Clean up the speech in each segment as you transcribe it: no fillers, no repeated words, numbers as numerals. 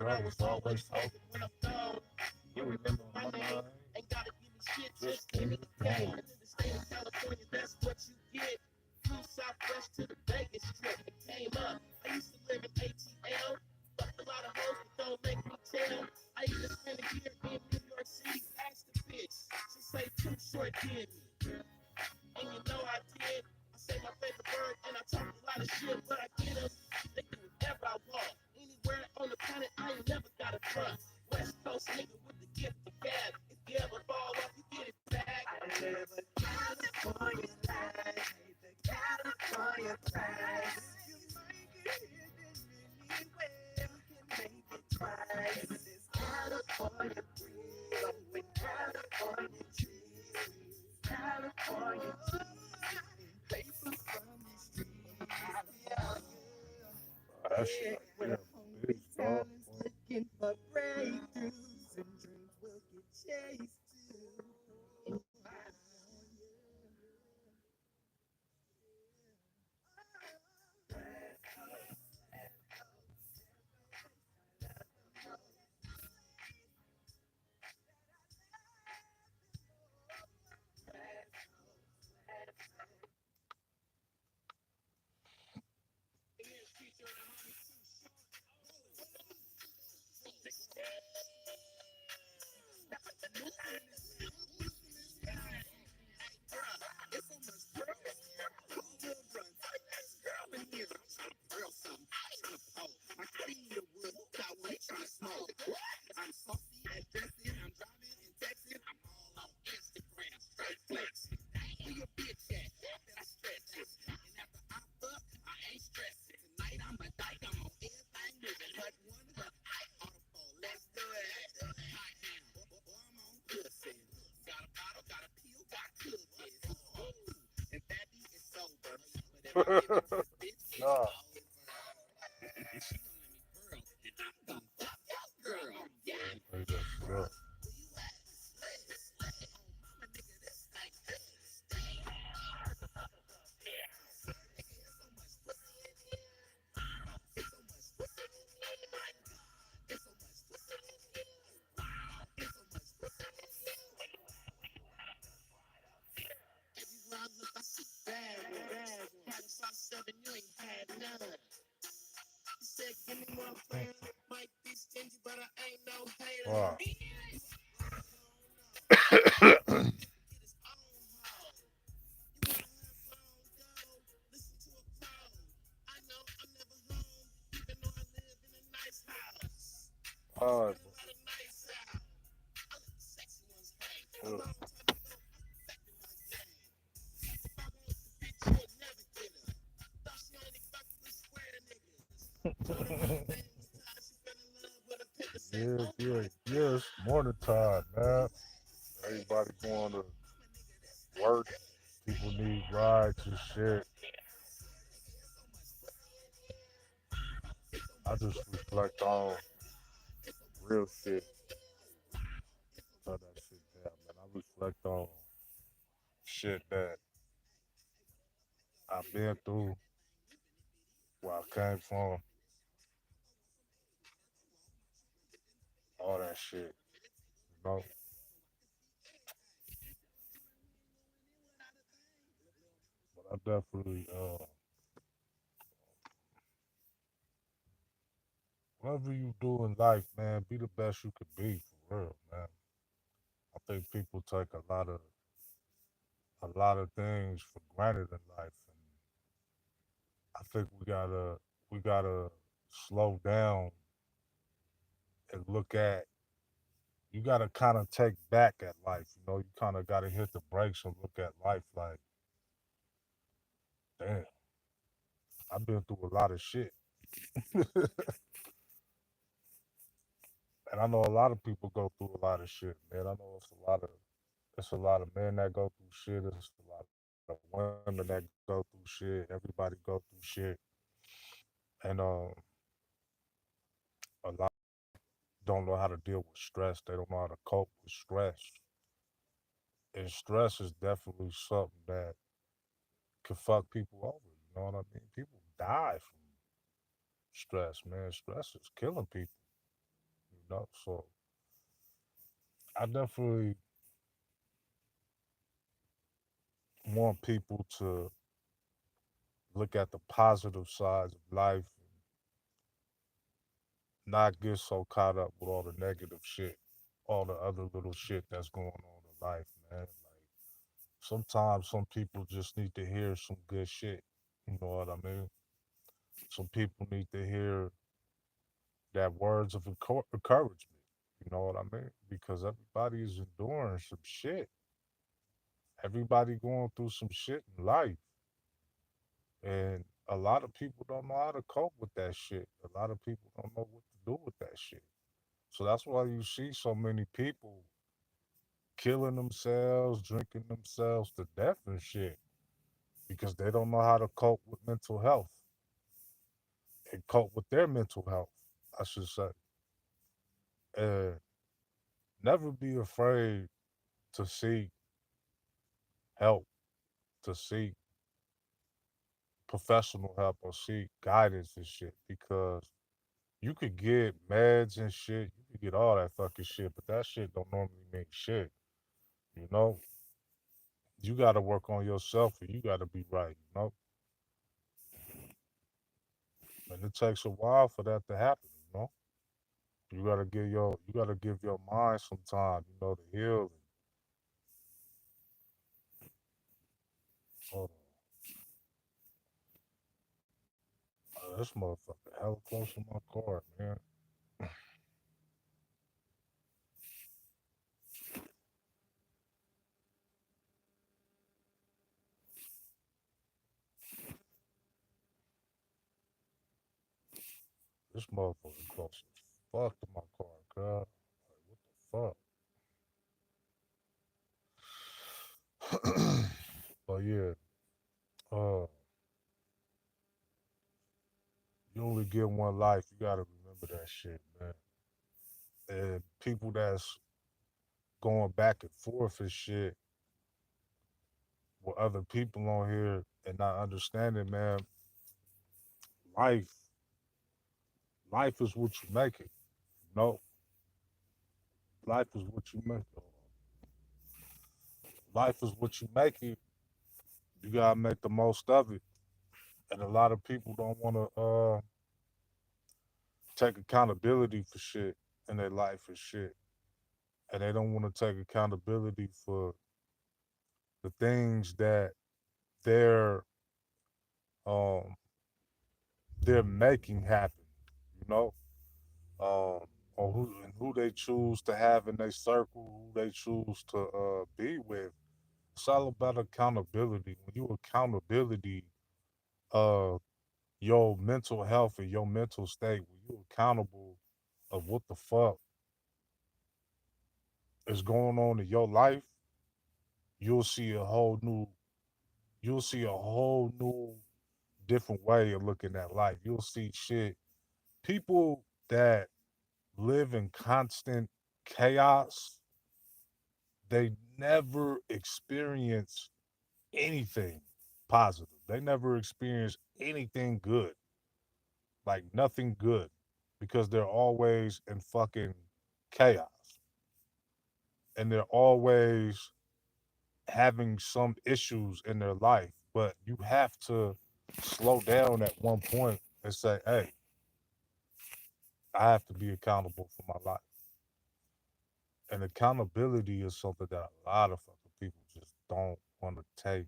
I was always talking when I'm gone. You remember my name? Ain't gotta give me shit, just give me the game. To the state of California, that's what you get. Flew southwest to the Vegas strip and came up. I used to live in ATL. Fucked a lot of hoes, but don't make me tell. I used to spend a year in New York City. Asked the bitch, she say too short did me. And you know I did. I say my favorite word and I talk a lot of shit, but I get them. They do whatever I want. Anywhere on the planet, I ain't never got a trust. West Coast nigga with the gift of gab. If you ever fall off, you get it back. I live a California life. The California price. You might get it anywhere. You can make it twice. This California breeze. With California trees. California trees. Paper from the streets. That shit, yeah, big song. Looking for breakthroughs and dreams will get chased too. Nah. Yeah. Wow. Oh, Yeah. It's morning time, man. Everybody going to work. People need rides and shit. I just reflect on real shit. Turn that shit down, man. I reflect on shit that I've been through, where I came from, all that shit. You know, but I definitely, whatever you do in life, man, be the best you could be for real, man. I think people take a lot of things for granted in life, and I think we gotta slow down and look at. You gotta kind of take back at life. You know, you kind of gotta hit the brakes and look at life like, damn, I've been through a lot of shit, and I know a lot of people go through a lot of shit, man. I know it's a lot of men that go through shit. It's a lot of women that go through shit. Everybody go through shit, and a lot don't know how to deal with stress. They don't know how to cope with stress, and stress is definitely something that could fuck people over. You know what I mean? People die from stress, man. Stress is killing people. You know, so I definitely want people to look at the positive sides of life and not get so caught up with all the negative shit, all the other little shit that's going on in life, man. Like sometimes some people just need to hear some good shit. You know what I mean? Some people need to hear that words of encouragement. You know what I mean? Because everybody is enduring some shit. Everybody going through some shit in life. And a lot of people don't know how to cope with that shit. A lot of people don't know what to do with that shit. So that's why you see so many people killing themselves, drinking themselves to death and shit because they don't know how to cope with mental health and cope with their mental health, I should say. And never be afraid to seek help, to seek professional help or seek guidance and shit because you could get meds and shit, you could get all that fucking shit, but that shit don't normally mean shit. You know, you got to work on yourself and you got to be right. You know, and it takes a while for that to happen. You know, you gotta give your mind some time. You know, to heal. And, hold this motherfucker hella close to my car, man. This motherfucker close as fuck to my car, god. Like, what the fuck? But yeah, uh, you only get one life. You gotta remember that shit, man. And people that's going back and forth and shit with other people on here and not understanding, man, life, life is what you make it. No, life is what you make it. Life is what you make it. You gotta make the most of it. And a lot of people don't want to take accountability for shit in their life and shit, and they don't want to take accountability for the things that they're um they're making happen. You know, or who they choose to have in their circle, who they choose to be with. It's all about accountability. When you accountability, uh, your mental health and your mental state, when you accountable of what the fuck is going on in your life, you'll see a whole new you'll see a whole new different way of looking at life. You'll see shit. People that live in constant chaos, they never experience anything positive. They never experience anything good, like nothing good, because they're always in fucking chaos and they're always having some issues in their life. But you have to slow down at one point and say, hey, I have to be accountable for my life. And accountability is something that a lot of fucking people just don't want to take.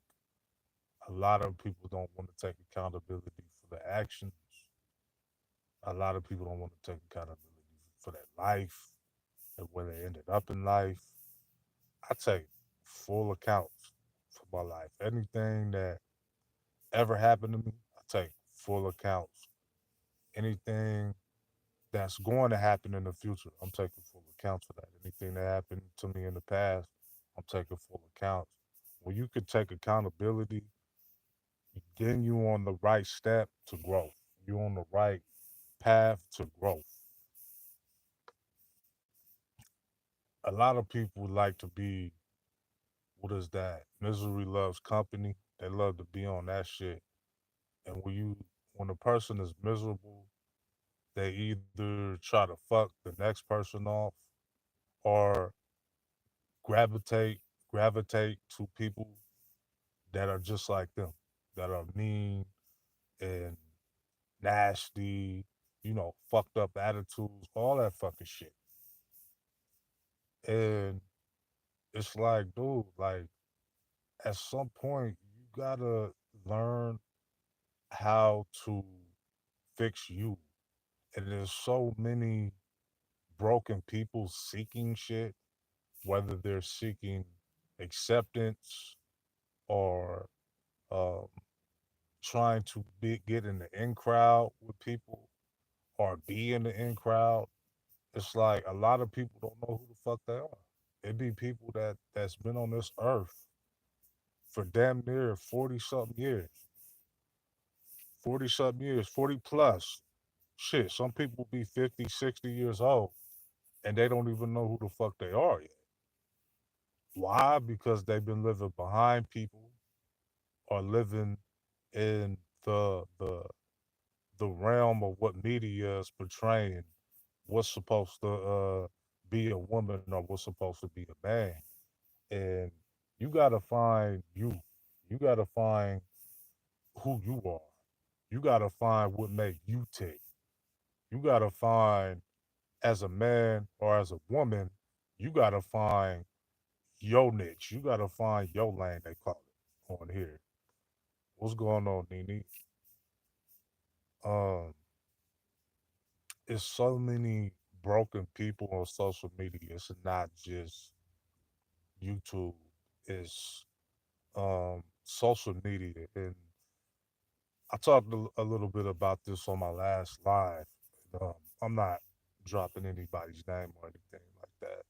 A lot of people don't want to take accountability for their actions. A lot of people don't want to take accountability for their life and where they ended up in life. I take full accounts for my life. Anything that ever happened to me, I take full accounts. Anything that's going to happen in the future, I'm taking full accounts for that. Anything that happened to me in the past, I'm taking full accounts. When you can take accountability, then you on the right step to growth. You on the right path to growth. A lot of people like to be, what is that? Misery loves company. They love to be on that shit. And when a person is miserable, they either try to fuck the next person off or gravitate gravitate to people that are just like them, that are mean and nasty, fucked up attitudes, all that fucking shit. And it's like, dude, like at some point you gotta learn how to fix you. And there's so many broken people seeking shit, whether they're seeking acceptance or um, trying to get in the in crowd with people or be in the in crowd. It's like a lot of people don't know who the fuck they are. It be people that's been on this earth for damn near 40 something years. 40 something years, 40 plus. Shit, some people be 50, 60 years old and they don't even know who the fuck they are yet. Why? Because they've been living behind people or living in the realm of what media is portraying what's supposed to be a woman or what's supposed to be a man. And you gotta find you. You gotta find who you are. You gotta find what make you tick. You gotta find as a man or as a woman, you gotta find your niche. You gotta find your lane, they call it on here. What's going on, Nene? Um, it's so many broken people on social media. It's not just YouTube. It's social media. And I talked a little bit about this on my last live. I'm not dropping anybody's name or anything like that.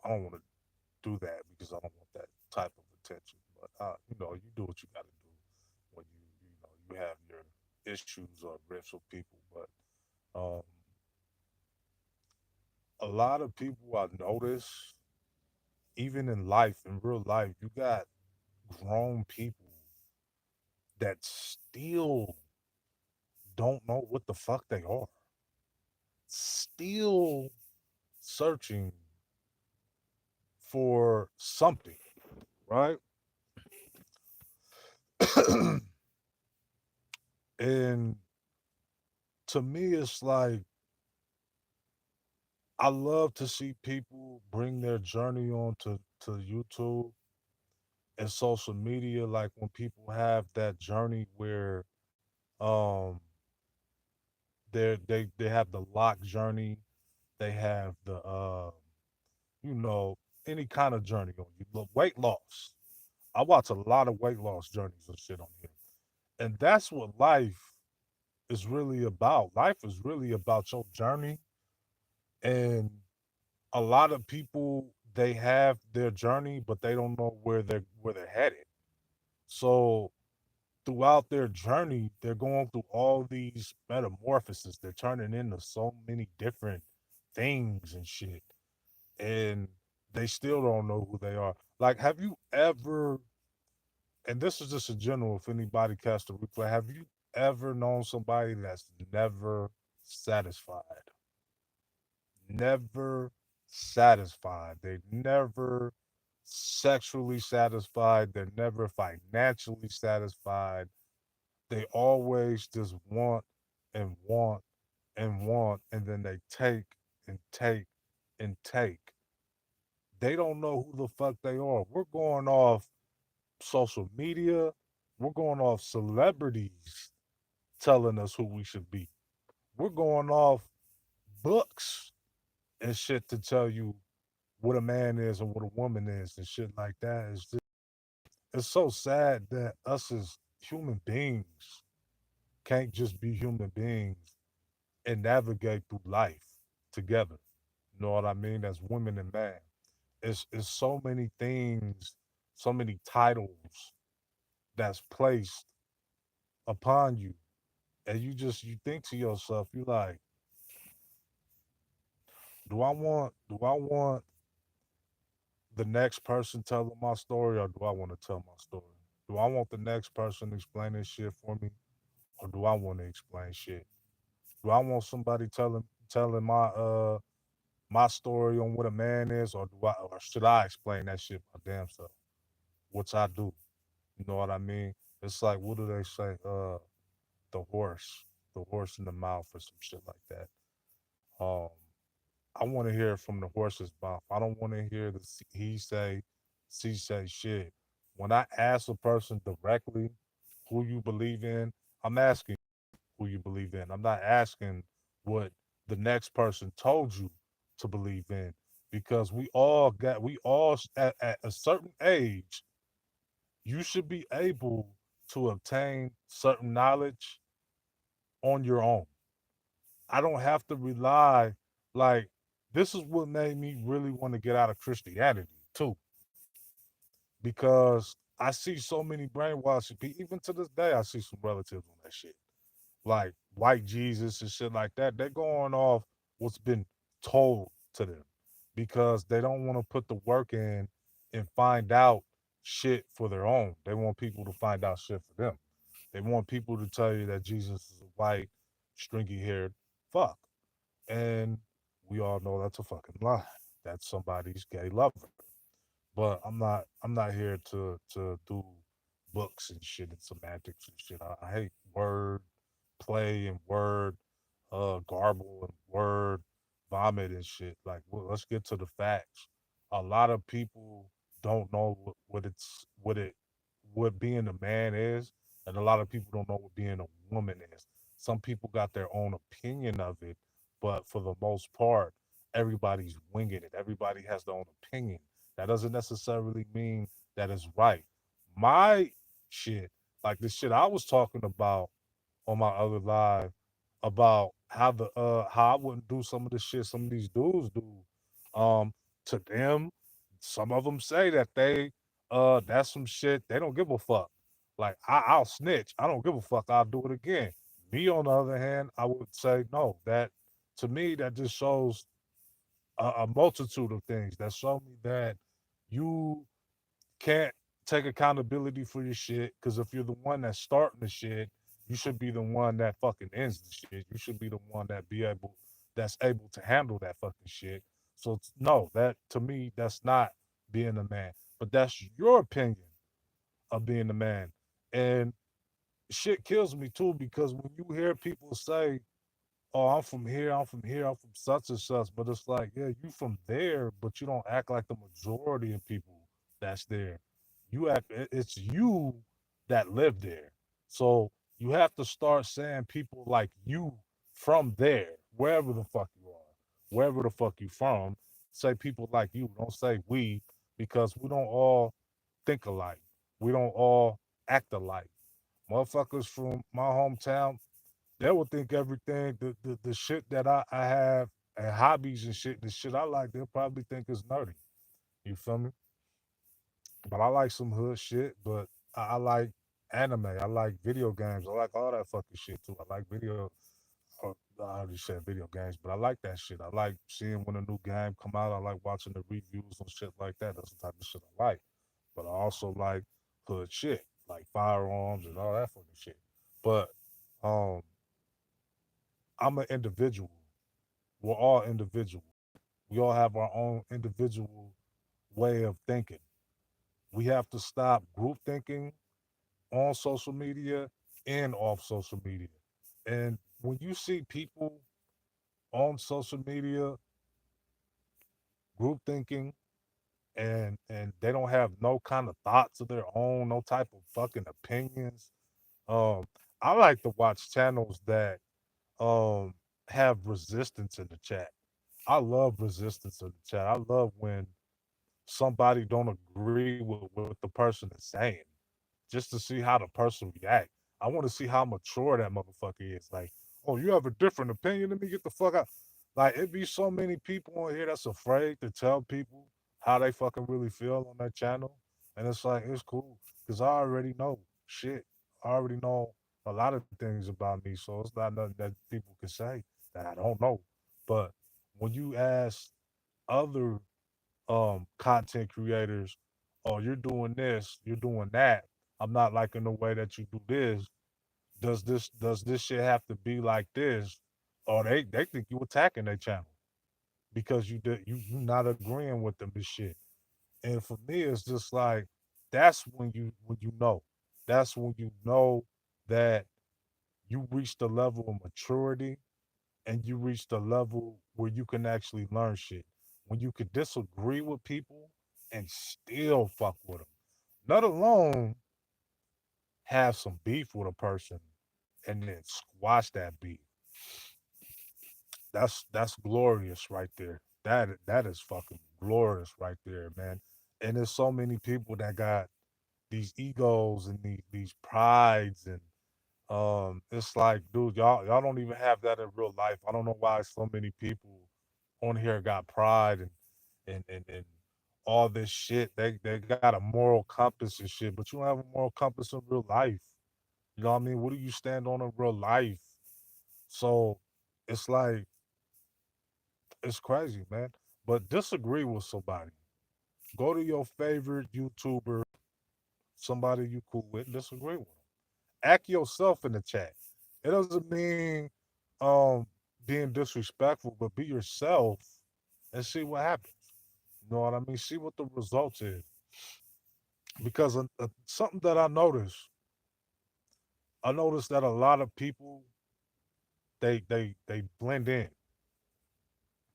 I don't want to do that because I don't want that type of attention. But you do what you got to do when you have your issues or riffs with people. But um, a lot of people I notice, even in life, in real life, you got grown people that still don't know what the fuck they are. Still searching for something, right? And to me, it's like I love to see people bring their journey on to YouTube and social media. Like when people have that journey where um they have the lock journey, they have the you know, any kind of journey on you. Look, weight loss. I watch a lot of weight loss journeys and shit on here. And that's what life is really about. Life is really about your journey And a lot of people, they have their journey, but they don't know where they're headed. So throughout their journey, they're going through all these metamorphoses. They're turning into so many different things and shit. And they still don't know who they are. Like, have you ever, and this is just a general, if anybody cast a replay, have you ever known somebody that's never satisfied? Never satisfied. They're never sexually satisfied. They're never financially satisfied. They always just want and want and want, and then they take and take and take. They don't know who the fuck they are. We're going off social media. We're going off celebrities telling us who we should be. We're going off books and shit to tell you what a man is and what a woman is and shit like that. It's so sad that us as human beings can't just be human beings and navigate through life together. You know what I mean? As women and man. It's so many things, so many titles that's placed upon you. And you think to yourself, you like, do I want the next person telling my story, or do I want to tell my story? Do I want the next person explaining shit for me, or do I want to explain shit? Do I want somebody telling my story on what a man is, or should I explain that shit my damn self? Which I do. You know what I mean? It's like, what do they say? The horse in the mouth, or some shit like that. Um, I want to hear from the horse's mouth. I don't want to hear he say, she say shit. When I ask a person directly who you believe in, I'm asking who you believe in. I'm not asking what the next person told you to believe in, because at a certain age, you should be able to obtain certain knowledge on your own. I don't have to rely, like, this is what made me really want to get out of Christianity too, because I see so many brainwashed people. Even to this day, I see some relatives on that shit, like white Jesus and shit like that. They're going off what's been told to them because they don't want to put the work in and find out shit for their own. They want people to find out shit for them. They want people to tell you that Jesus is a white, stringy haired fuck. And we all know that's a fucking lie. That's somebody's gay lover. But I'm not here to do books and shit and semantics and shit. I hate word play and word garble and word vomit and shit. Like, well, let's get to the facts. A lot of people don't know what being a man is, and a lot of people don't know what being a woman is. Some people got their own opinion of it, but for the most part, everybody's winging it. Everybody has their own opinion. That doesn't necessarily mean that it's right. My shit, like the shit I was talking about on my other live, about how I wouldn't do some of the shit some of these dudes do. Um, to them, some of them say that that's some shit they don't give a fuck. Like, I'll snitch. I don't give a fuck. I'll do it again. Me, on the other hand, I would say no. That, to me, that just shows a multitude of things that show me that you can't take accountability for your shit. Because if you're the one that's starting the shit, you should be the one that fucking ends the shit. You should be the one that's able to handle that fucking shit. So no, that, to me, that's not being a man. But that's your opinion of being a man. And shit kills me too, because when you hear people say, "Oh, I'm from here, I'm from here, I'm from such and such," but it's like, yeah, you from there, but you don't act like the majority of people that's there. It's you that live there. So you have to start saying people like you from there, wherever the fuck you are, wherever the fuck you from. Say people like you. Don't say we, because we don't all think alike. We don't all act alike. Motherfuckers from my hometown, they will think everything, the shit that I have. and hobbies and shit, the shit I like, they'll probably think it's nerdy. You feel me? But I like some hood shit, but I like anime. I like video games. I like all that fucking shit too. I like video. I already said video games, but I like that shit. I like seeing when a new game come out. I like watching the reviews and shit like that. That's the type of shit I like. But I also like hood shit, like firearms and all that fucking shit. But um, I'm an individual. We're all individuals. We all have our own individual way of thinking. We have to stop group thinking on social media and off social media. And when you see people on social media group thinking and they don't have no kind of thoughts of their own, no type of fucking opinions. Um, I like to watch channels that um have resistance in the chat. I love resistance in the chat. I love when somebody don't agree with what the person is saying, just to see how the person react. I want to see how mature that motherfucker is. Like, oh, you have a different opinion than me? Get the fuck out. Like, it be so many people on here that's afraid to tell people how they fucking really feel on that channel. And it's like, it's cool because I already know shit. I already know a lot of things about me. So it's not nothing that people can say that I don't know. But when you ask other content creators, oh, you're doing this, you're doing that. I'm not liking the way that you do this. Does this shit have to be like this? Or they think you attacking their channel because you not agreeing with them and shit. And for me, it's just like that's when you know. That's when you know that you reach the level of maturity and you reach the level where you can actually learn shit. When you could disagree with people and still fuck with them, let alone have some beef with a person and then squash that beef. That's glorious right there. That is fucking glorious right there, man. And there's so many people that got these egos and these prides and it's like, dude, y'all don't even have that in real life. I don't know why so many people on here got pride and all this shit. They got a moral compass and shit, but you don't have a moral compass in real life. You know what I mean? What do you stand on in real life? So it's like it's crazy, man. But disagree with somebody. Go to your favorite YouTuber, somebody you cool with, disagree with them. Act yourself in the chat. It doesn't mean being disrespectful, but be yourself and see what happens. You know what I mean? See what the results is. Because something that I noticed that a lot of people they blend in.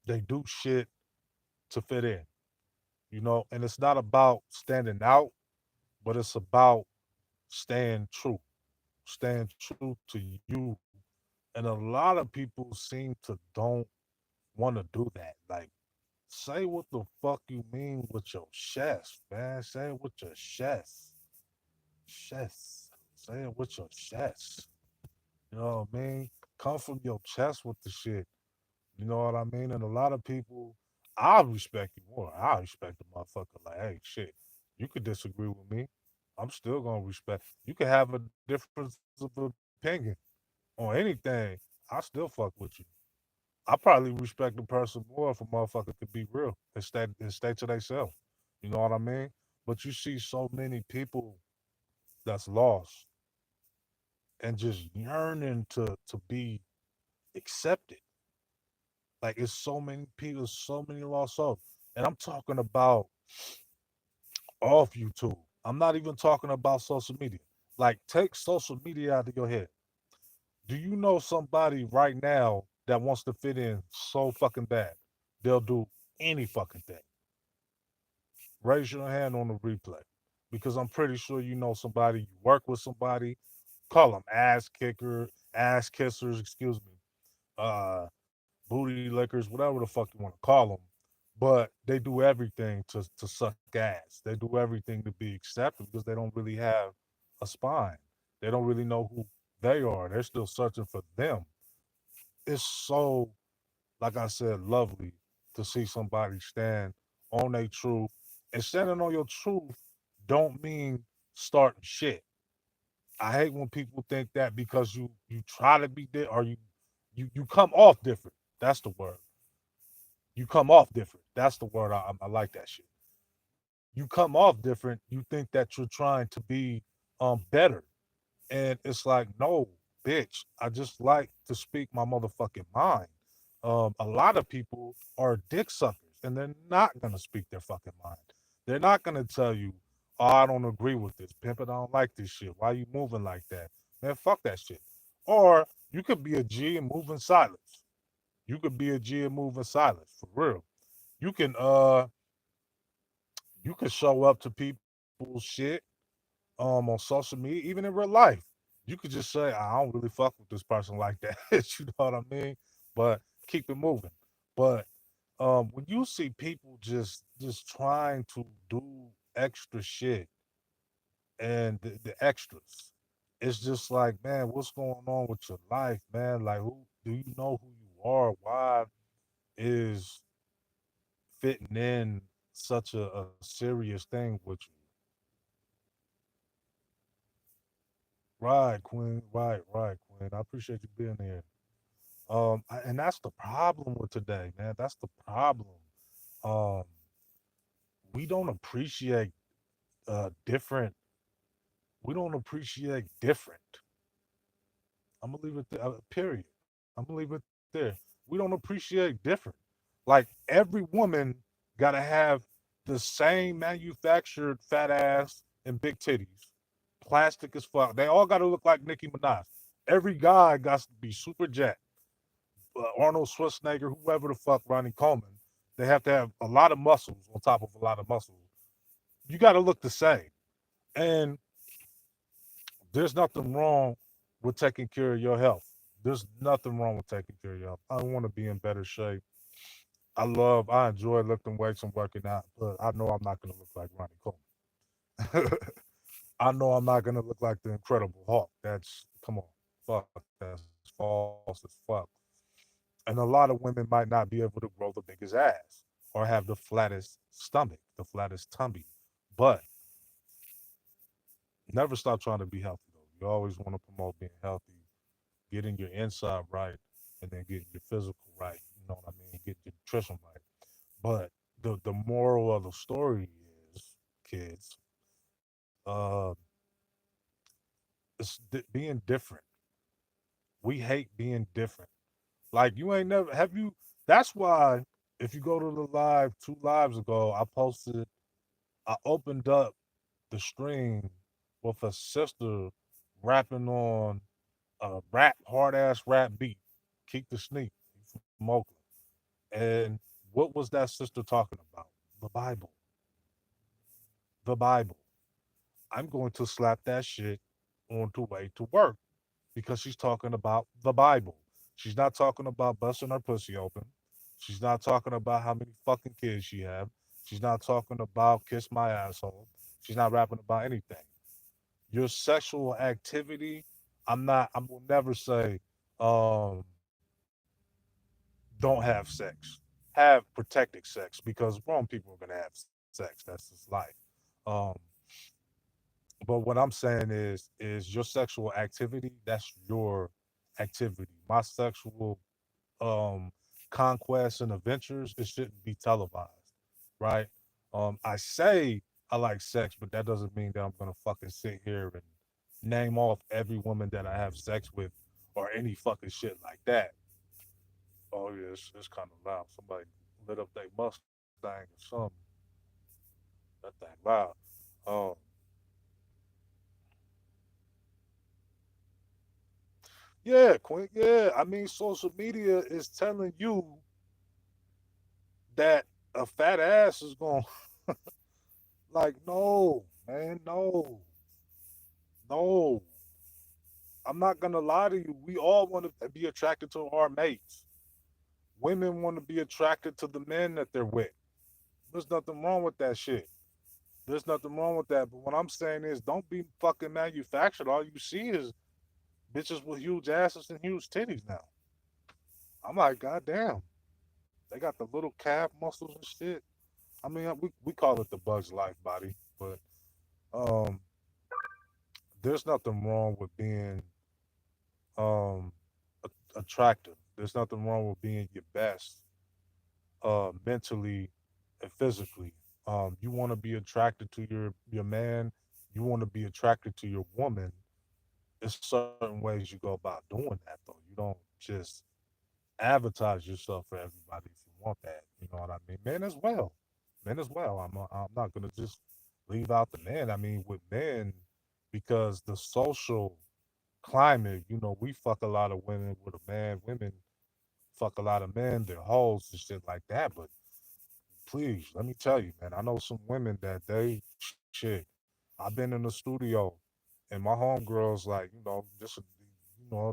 They do shit to fit in. You know, and it's not about standing out, but it's about staying true, staying true to you. And a lot of people seem to don't want to do that. Like, say what the fuck you mean with your chest, man. Say it with your chest. Chest. Say it with your chest. You know what I mean? Come from your chest with the shit. You know what I mean? And a lot of people, I respect you more. I respect the motherfucker. Like, hey, shit, you could disagree with me. I'm still gonna respect. You can have a difference of opinion on anything. I still fuck with you. I probably respect the person more if a motherfucker could be real and stay to themselves. You know what I mean? But you see so many people that's lost and just yearning to be accepted. Like it's so many people, so many lost souls. And I'm talking about off YouTube. I'm not even talking about social media. Like take social media out of your head. Do you know somebody right now that wants to fit in so fucking bad? They'll do any fucking thing. Raise your hand on the replay because I'm pretty sure you know somebody, you work with somebody, call them ass kicker, ass kissers, excuse me, booty lickers, whatever the fuck you want to call them. But they do everything to suck ass. They do everything to be accepted because they don't really have a spine. They don't really know who they are. They're still searching for them. It's so like I said, lovely to see somebody stand on their truth. And standing on your truth don't mean starting shit. I hate when people think that because you try to be or you come off different. That's the word. You come off different. That's the word. I like that shit. You come off different. You think that you're trying to be better, and it's like, no, bitch. I just like to speak my motherfucking mind. A lot of people are dick suckers, and they're not gonna speak their fucking mind. They're not gonna tell you, "Oh, I don't agree with this, pimp. I don't like this shit. Why you moving like that, man? Fuck that shit." Or you could be a G and move in silence. You could be a G and move in silence for real. You can you can show up to people's shit on social media, even in real life. You could just say, I don't really fuck with this person like that. You know what I mean? But keep it moving. But when you see people just trying to do extra shit and the extras, it's just like, man, what's going on with your life, man? Like, who do you know who you are? Why is fitting in such a serious thing with you? Right, Queen. Right, Queen. I appreciate you being here. And that's the problem with today, man. That's the problem. Um, we don't appreciate different. We don't appreciate different. I'm gonna leave it there. Period. I'm gonna leave it there. We don't appreciate different. Like every woman gotta have the same manufactured fat ass and big titties, plastic as fuck. They all gotta look like Nicki Minaj. Every guy got to be super jacked. Arnold Schwarzenegger, whoever the fuck, Ronnie Coleman, they have to have a lot of muscles on top of a lot of muscles. You got to look the same. And there's nothing wrong with taking care of your health. There's nothing wrong with taking care of your health. I want to be in better shape. I enjoy lifting weights and working out, but I know I'm not going to look like Ronnie Coleman. I know I'm not going to look like the Incredible Hulk. Come on, fuck, that's false as fuck. And a lot of women might not be able to grow the biggest ass or have the flattest stomach, the flattest tummy. But never stop trying to be healthy, though. You always want to promote being healthy, getting your inside right, and then getting your physical right. You know what I mean? Getting your nutrition right. But the moral of the story is, kids, being different. We hate being different. Like you ain't never have you. That's why if you go to the live 2 lives ago, I posted. I opened up the stream with a sister rapping on a rap hard ass rap beat. Keep the sneak from Oakland. And what was that sister talking about? The Bible. The Bible. I'm going to slap that shit on the way to work because she's talking about the Bible. She's not talking about busting her pussy open. She's not talking about how many fucking kids she have. She's not talking about kiss my asshole. She's not rapping about anything. Your sexual activity, I will never say don't have sex. Have protected sex because grown people are gonna have sex. That's just life. Um, but what I'm saying is your sexual activity, that's your activity. My sexual um conquests and adventures, it shouldn't be televised, right? I say I like sex, but that doesn't mean that I'm gonna fucking sit here and name off every woman that I have sex with or any fucking shit like that. Oh yeah, it's kind of loud. Somebody lit up their Mustang or something. That thing loud. Um, yeah, Queen. Yeah, I mean, social media is telling you that a fat ass is going. Like, no, man, no, no. I'm not gonna lie to you. We all want to be attracted to our mates. Women want to be attracted to the men that they're with. There's nothing wrong with that shit. There's nothing wrong with that. But what I'm saying is, don't be fucking manufactured. All you see is bitches with huge asses and huge titties now. I'm like, goddamn. They got the little calf muscles and shit. I mean, we call it the Bugs Life body, but um, there's nothing wrong with being um attractive. There's nothing wrong with being your best, mentally and physically. You want to be attracted to your man. You want to be attracted to your woman. There's certain ways you go about doing that, though. You don't just advertise yourself for everybody if you want that. You know what I mean? Men as well. Men as well. I'm not gonna just leave out the men. I mean, with men, because the social climate, we fuck a lot of women with a man. Women fuck a lot of men. They're hoes and shit like that. But please, let me tell you, man. I know some women that they shit. I've been in the studio, and my homegirls like,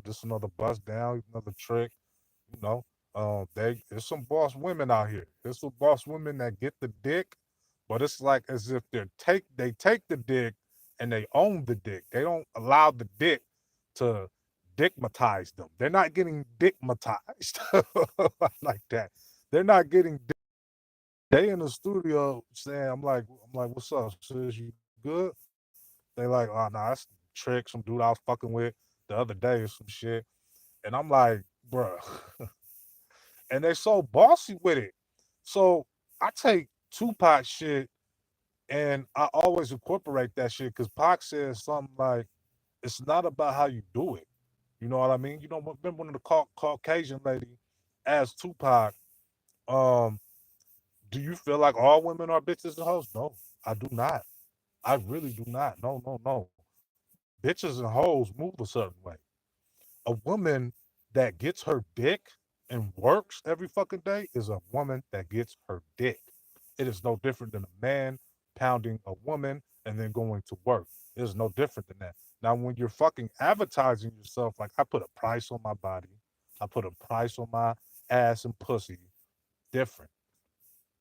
just another bust down, another trick. You know, there's some boss women out here. There's some boss women that get the dick, but it's like as if they take the dick and they own the dick. They don't allow the dick to dickmatize them. They're not getting dickmatized like that. They're not getting. They in the studio saying, I'm like, what's up, sis? You good? They like, oh, nah, that's trick. Some dude I was fucking with the other day or some shit. And I'm like, bruh. And they're so bossy with it. So I take Tupac shit and I always incorporate that shit because Pac says something like, it's not about how you do it. You know what I mean? Remember when the Caucasian lady asked Tupac, um, do you feel like all women are bitches and hoes? No, I do not. I really do not. No, no, no. Bitches and hoes move a certain way. A woman that gets her dick and works every fucking day is a woman that gets her dick. It is no different than a man pounding a woman and then going to work. It is no different than that. Now, when you're fucking advertising yourself, like I put a price on my body, I put a price on my ass and pussy, different,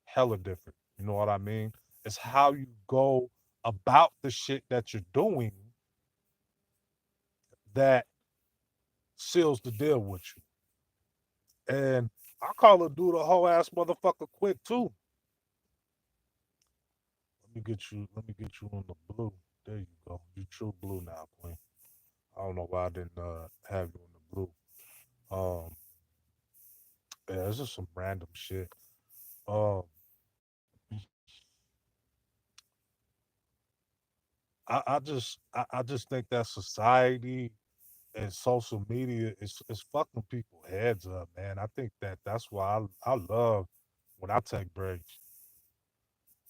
hella different. You know what I mean? It's how you go about the shit that you're doing that seals the deal with you. And I call a dude a whole ass motherfucker quick too. Let me get you on the blue. There you go. You true blue now, Queen. I don't know why I didn't have you on the blue. Um yeah, it's just some random shit. Um I just think that society and social media is fucking people heads up, man. I think that's why I love when I take breaks.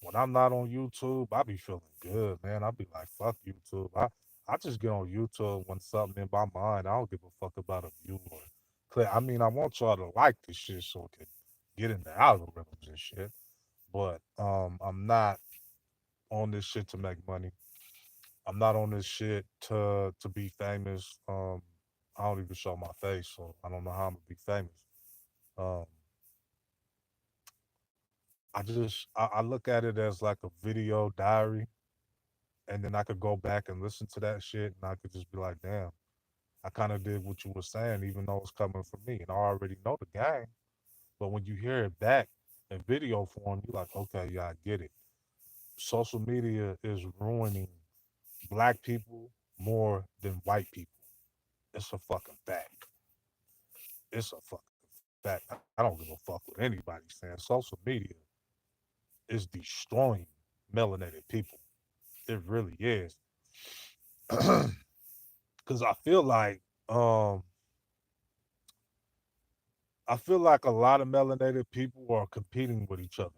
When I'm not on YouTube, I be feeling good, man. I be like, fuck YouTube. I just get on YouTube when something in my mind. I don't give a fuck about a view or click. I mean, I want y'all to like this shit so it can get in the algorithms and shit. But I'm not on this shit to make money. I'm not on this shit to be famous. I don't even show my face, so I don't know how I'm gonna be famous. Um, I look at it as like a video diary, and then I could go back and listen to that shit, and I could just be like, damn, I kind of did what you were saying, even though it's coming from me, and I already know the game. But when you hear it back in video form, you're like, okay, yeah, I get it. Social media is ruining black people more than white people. It's a fucking fact. It's a fucking fact. I don't give a fuck what anybody's saying. Social media is destroying melanated people. It really is. Cause um I feel like a lot of melanated people are competing with each other.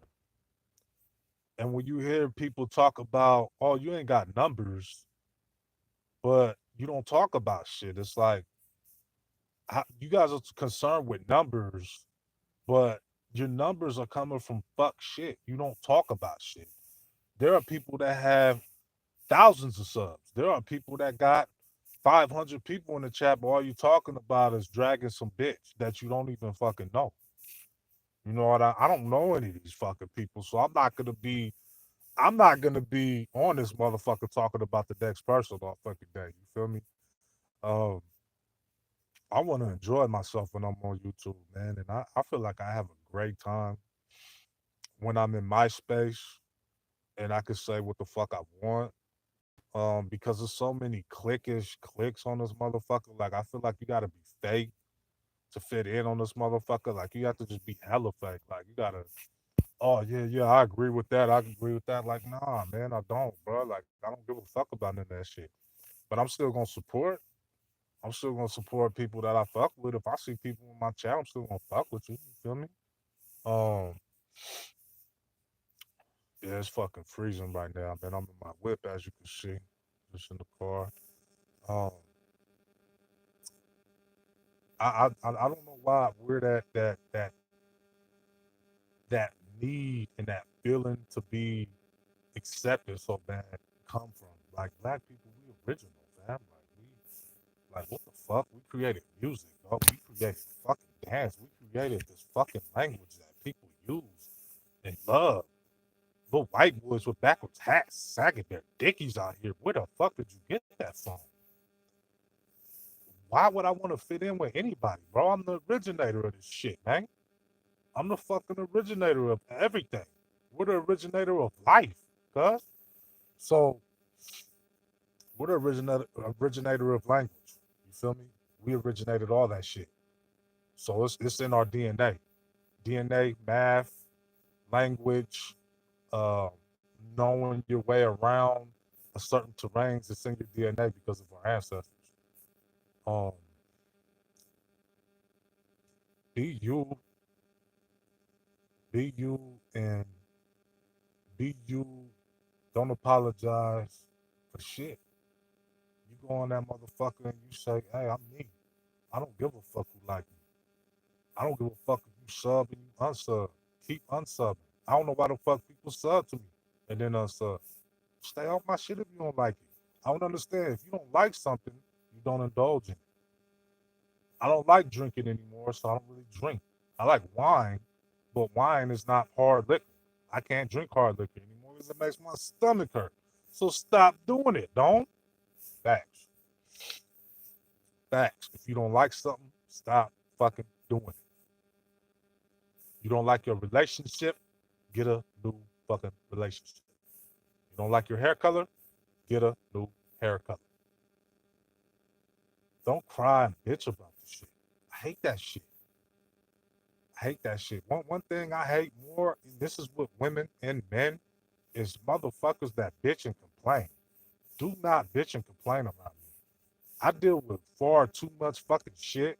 And when you hear people talk about, oh, you ain't got numbers, but you don't talk about shit. It's like you guys are concerned with numbers, but your numbers are coming from fuck shit. You don't talk about shit. There are people that have thousands of subs. There are people that got 500 people in the chat, but all you talking about is dragging some bitch that you don't even fucking know. You know what? I don't know any of these fucking people, so I'm not gonna be on this motherfucker talking about the next person all fucking day. You feel me? Um, I want to enjoy myself when I'm on YouTube, man, and I feel like I have a great time when I'm in my space and I can say what the fuck I want. Because there's so many clickish clicks on this motherfucker. Like I feel like you gotta be fake to fit in on this motherfucker. Like you have to just be hella fake. Like you gotta, oh yeah, yeah, I agree with that. I agree with that. Like, nah, man, I don't, bro. Like I don't give a fuck about none of that shit. But I'm still gonna support. I'm still gonna support people that I fuck with. If I see people in my chat, I'm still gonna fuck with you. You feel me? Um, yeah, it's fucking freezing right now, man. I'm in my whip, as you can see, just in the car. Um, I don't know why where that need and that feeling to be accepted so bad come from. Like black people, we original, fam. Like what the fuck? We created music, dog. We created fucking dance. We created this fucking language that people use and love. Little white boys with backwards hats sagging their dickies out here. Where the fuck did you get that from? Why would I want to fit in with anybody, bro? I'm the originator of this shit, man. I'm the fucking originator of everything. We're the originator of life, cuz. So we're the originator of language. You feel me? We originated all that shit. So it's in our DNA. DNA, math, language, uh, knowing your way around a certain terrains. It's in your DNA because of our ancestors. Um, be you, be you, and be you. Don't apologize for shit. You go on that motherfucker and you say, "Hey, I'm me. I don't give a fuck who like me. I don't give a fuck if you sub and you unsub. Keep unsubbing. I don't know why the fuck people sub to me and then unsub. Stay off my shit if you don't like it. I don't understand. If you don't like something, you don't indulge in it. I don't like drinking anymore, so I don't really drink. I like wine, but wine is not hard liquor. I can't drink hard liquor anymore because it makes my stomach hurt. So stop doing it, don't. Facts. Facts. If you don't like something, stop fucking doing it. You don't like your relationship, get a new fucking relationship. You don't like your hair color, get a new hair color. Don't cry and bitch about this shit. I hate that shit. I hate that shit. One thing I hate more, and this is with women and men, is motherfuckers that bitch and complain. Do not bitch and complain about me. I deal with far too much fucking shit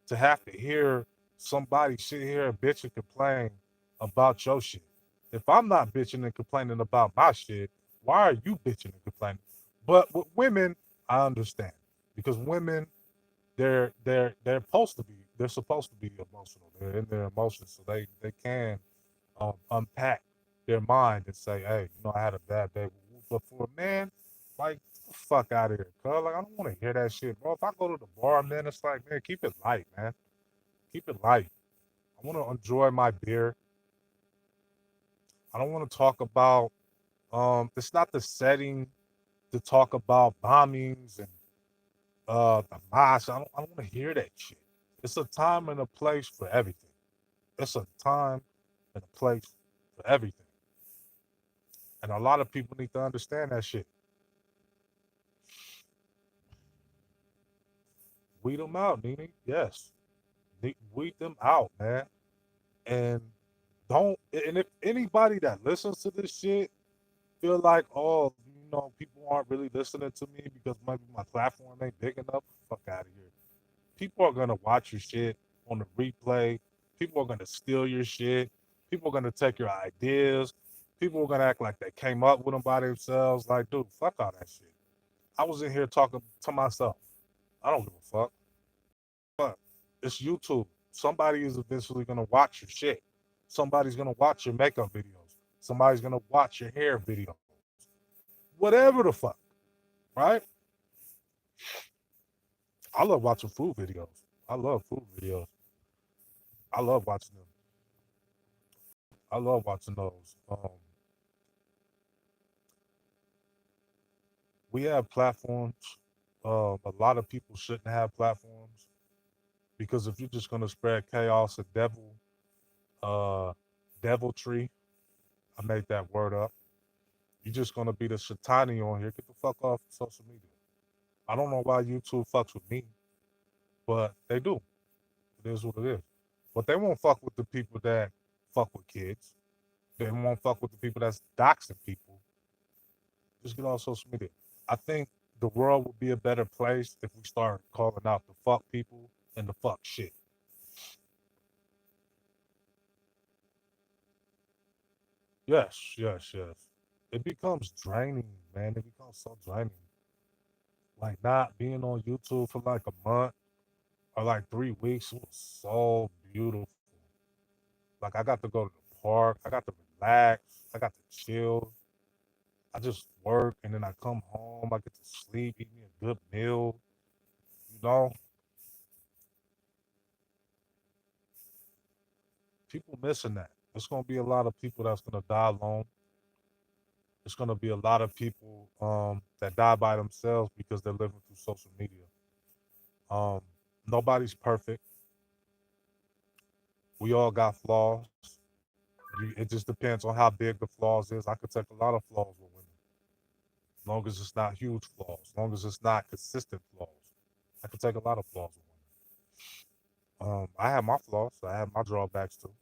to have to hear somebody sit here and bitch and complain about your shit. If I'm not bitching and complaining about my shit, why are you bitching and complaining? But with women, I understand because women, they're supposed to be emotional. They're in their emotions, so they can unpack their mind and say, hey, I had a bad day. But for a man, like, get the fuck out of here, cuz. Like, I don't want to hear that shit, bro. If I go to the bar, man, it's like, man, keep it light, man. Keep it light. I want to enjoy my beer. I don't want to talk about, it's not the setting to talk about bombings and the mosh. I don't want to hear that shit. It's a time and a place for everything. It's a time and a place for everything. And a lot of people need to understand that shit. Weed them out, Nene. Yes. Weed them out, man. And don't, and if anybody that listens to this shit feel like, oh, people aren't really listening to me because maybe my platform ain't big enough, fuck out of here. People are gonna watch your shit on the replay. People are gonna steal your shit. People are gonna take your ideas. People are gonna act like they came up with them by themselves. Like, dude, fuck all that shit. I was in here talking to myself. I don't give a fuck. But it's YouTube. Somebody is eventually gonna watch your shit. Somebody's gonna watch your makeup videos. Somebody's gonna watch your hair videos. Whatever the fuck, right? I love watching food videos. I love food videos. I love watching them. I love watching those. We have platforms. A lot of people shouldn't have platforms because if you're just gonna spread chaos and devil, uh, deviltry. I made that word up. You're just gonna be the Shatani on here. Get the fuck off social media. I don't know why YouTube fucks with me, but they do. It is what it is. But they won't fuck with the people that fuck with kids. They won't fuck with the people that's doxing people. Just get off social media. I think the world would be a better place if we start calling out the fuck people and the fuck shit. Yes, yes, yes. It becomes draining, man. It becomes so draining. Like not being on YouTube for like a month or like 3 weeks was so beautiful. Like I got to go to the park. I got to relax. I got to chill. I just work and then I come home. I get to sleep, eat me a good meal. You know, people missing that. There's gonna be a lot of people that's gonna die alone. There's gonna be a lot of people that die by themselves because they're living through social media. Um, Nobody's perfect. We all got flaws. It just depends on how big the flaws is. I could take a lot of flaws with women, as long as it's not huge flaws, as long as it's not consistent flaws. I could take a lot of flaws with women. I have my flaws. I have my drawbacks too.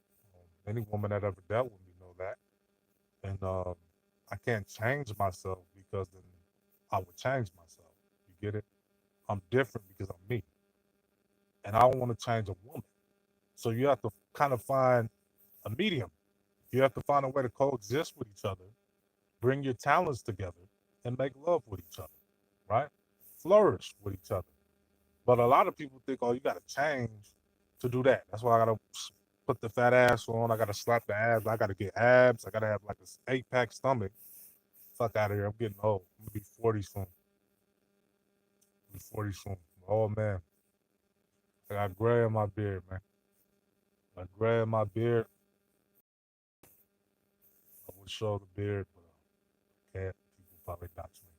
Any woman that ever dealt with me know that, and I can't change myself because then I would change myself. You get it? I'm different because I'm me, and I don't want to change a woman. So you have to kind of find a medium. You have to find a way to coexist with each other, bring your talents together, and make love with each other, right? Flourish with each other. But a lot of people think, oh, you got to change to do that. That's why I got to put the fat ass on. I got to slap the abs. I got to get abs. I got to have like an 8-pack stomach. Fuck out of here. I'm getting old. I'm going to be 40 soon. Be 40 soon. Oh, man. I got gray in my beard, man. I got gray in my beard. I would show the beard, but I can't. People probably dox me.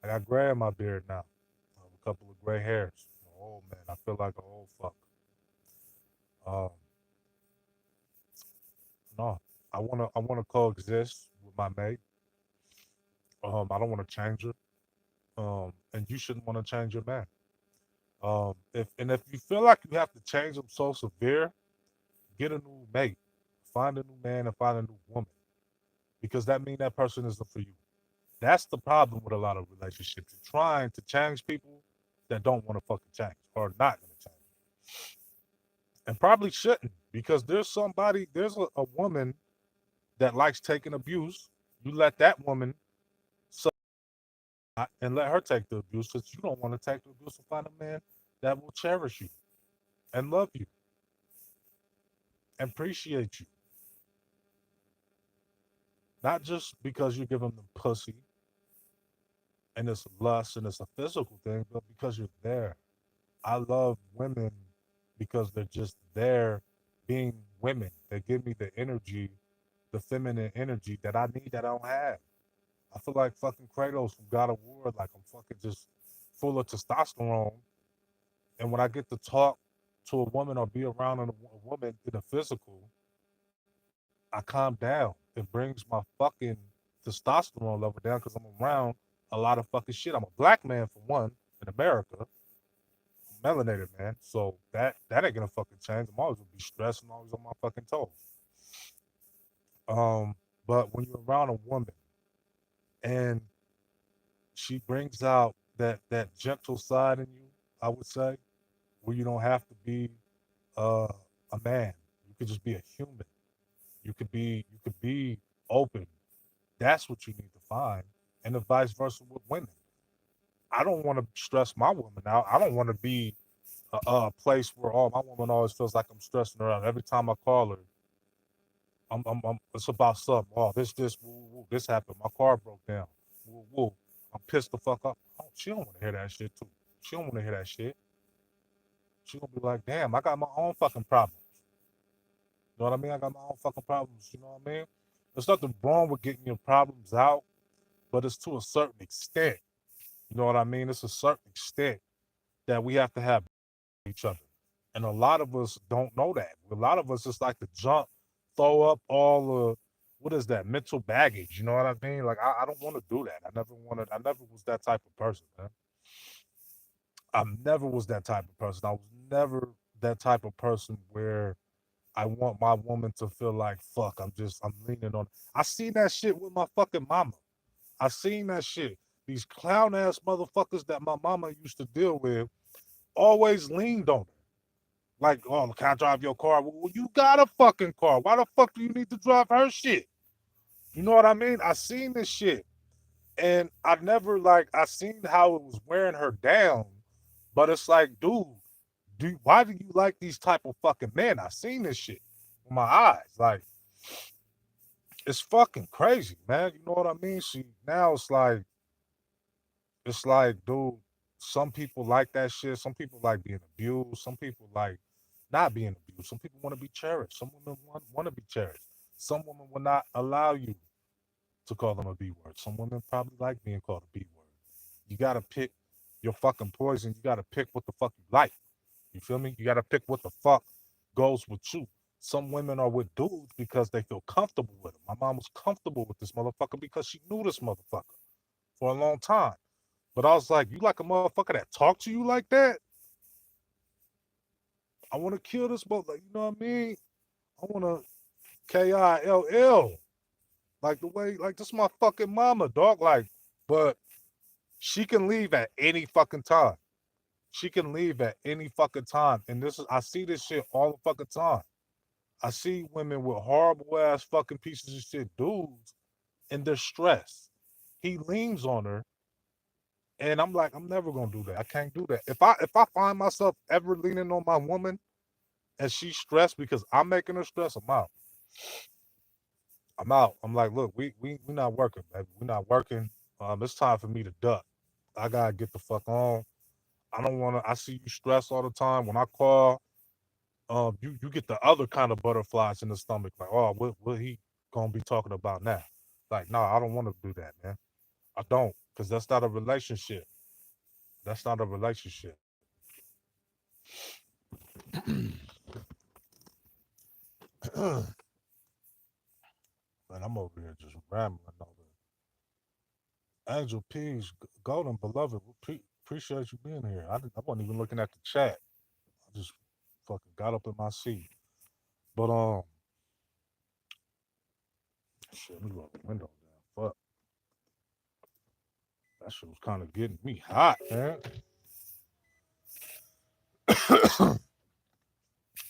I got gray in my beard now. I have a couple of gray hairs. Oh man, I feel like an old fuck. Um, no, I wanna coexist with my mate. I don't want to change her. And you shouldn't want to change your man. If you feel like you have to change them so severe, get a new mate, find a new man, and find a new woman, because that means that person isn't for you. That's the problem with a lot of relationships. You're trying to change people that don't want to fucking change or not going to change, and probably shouldn't, because there's a woman that likes taking abuse. You let that woman suck and let her take the abuse because you don't want to take the abuse and find a man that will cherish you and love you and appreciate you, not just because you give them the pussy and it's lust and it's a physical thing, but because you're there. I love women because they're just there being women. They give me the energy, the feminine energy that I need that I don't have. I feel like fucking Kratos from God of War, like I'm fucking just full of testosterone. And when I get to talk to a woman or be around a woman in the physical, I calm down. It brings my fucking testosterone level down because I'm around a lot of fucking shit. I'm a black man for one in America, melanated, man. So that ain't gonna fucking change. I'm always gonna be stressed and always on my fucking toes. Um, but when you're around a woman and she brings out that gentle side in you, I would say, where you don't have to be uh, a man. You could just be a human. You could be open. That's what you need to find, and the vice versa with women. I don't want to stress my woman out. I don't want to be a place where my woman always feels like I'm stressing her out. Every time I call her, it's about something. Oh, this, woo, woo, this happened. My car broke down. Woo, woo. I'm pissed the fuck up. Oh, she don't want to hear that shit too. She don't want to hear that shit. She gonna be like, damn, I got my own fucking problems. You know what I mean? I got my own fucking problems. You know what I mean? There's nothing wrong with getting your problems out, but it's to a certain extent. You know what I mean? It's a certain extent that we have to have each other. And a lot of us don't know that. A lot of us just like to jump, throw up all the what is that mental baggage? You know what I mean? Like I don't want to do that. I never wanted. I never was that type of person, man. I never was that type of person. I was never that type of person where I want my woman to feel like fuck. I'm leaning on. I seen that shit with my fucking mama. I seen that shit. These clown ass motherfuckers that my mama used to deal with always leaned on her. Like, oh, can I drive your car? Well, you got a fucking car. Why the fuck do you need to drive her shit? You know what I mean? I seen this shit. And I never like I seen how it was wearing her down. But it's like, dude, why do you like these type of fucking men? I seen this shit with my eyes. Like, it's fucking crazy, man. You know what I mean? Now it's like, dude, some people like that shit. Some people like being abused. Some people like not being abused. Some people want to be cherished. Some women want to be cherished. Some women will not allow you to call them a B word. Some women probably like being called a B word. You gotta pick your fucking poison. You gotta pick what the fuck you like. You feel me? You gotta pick what the fuck goes with you. Some women are with dudes because they feel comfortable with him. My mom was comfortable with this motherfucker because she knew this motherfucker for a long time. But I was like, you like a motherfucker that talk to you like that? I want to kill this motherfucker. You know what I mean? I want to KILL. Like the way, like this my fucking mama, dog. Like, but she can leave at any fucking time. She can leave at any fucking time. And I see this shit all the fucking time. I see women with horrible ass fucking pieces of shit dudes and they're stressed. He leans on her, and I'm like, I'm never gonna do that. I can't do that. If I find myself ever leaning on my woman and she's stressed because I'm making her stress, I'm out. I'm out. I'm like, look, we not working, baby. We not working. It's time for me to duck. I gotta get the fuck on. I don't wanna. I see you stressed all the time. When I call, you get the other kind of butterflies in the stomach. Like, oh, what he gonna be talking about now? Like, no, I don't want to do that, man. I don't, because that's not a relationship. That's not a relationship. Man, I'm over here just rambling over. Angel Peace, Golden Beloved, appreciate you being here. I wasn't even looking at the chat. I just fucking got up in my seat. But shit, let me roll the window down. Fuck, that shit was kind of getting me hot, man.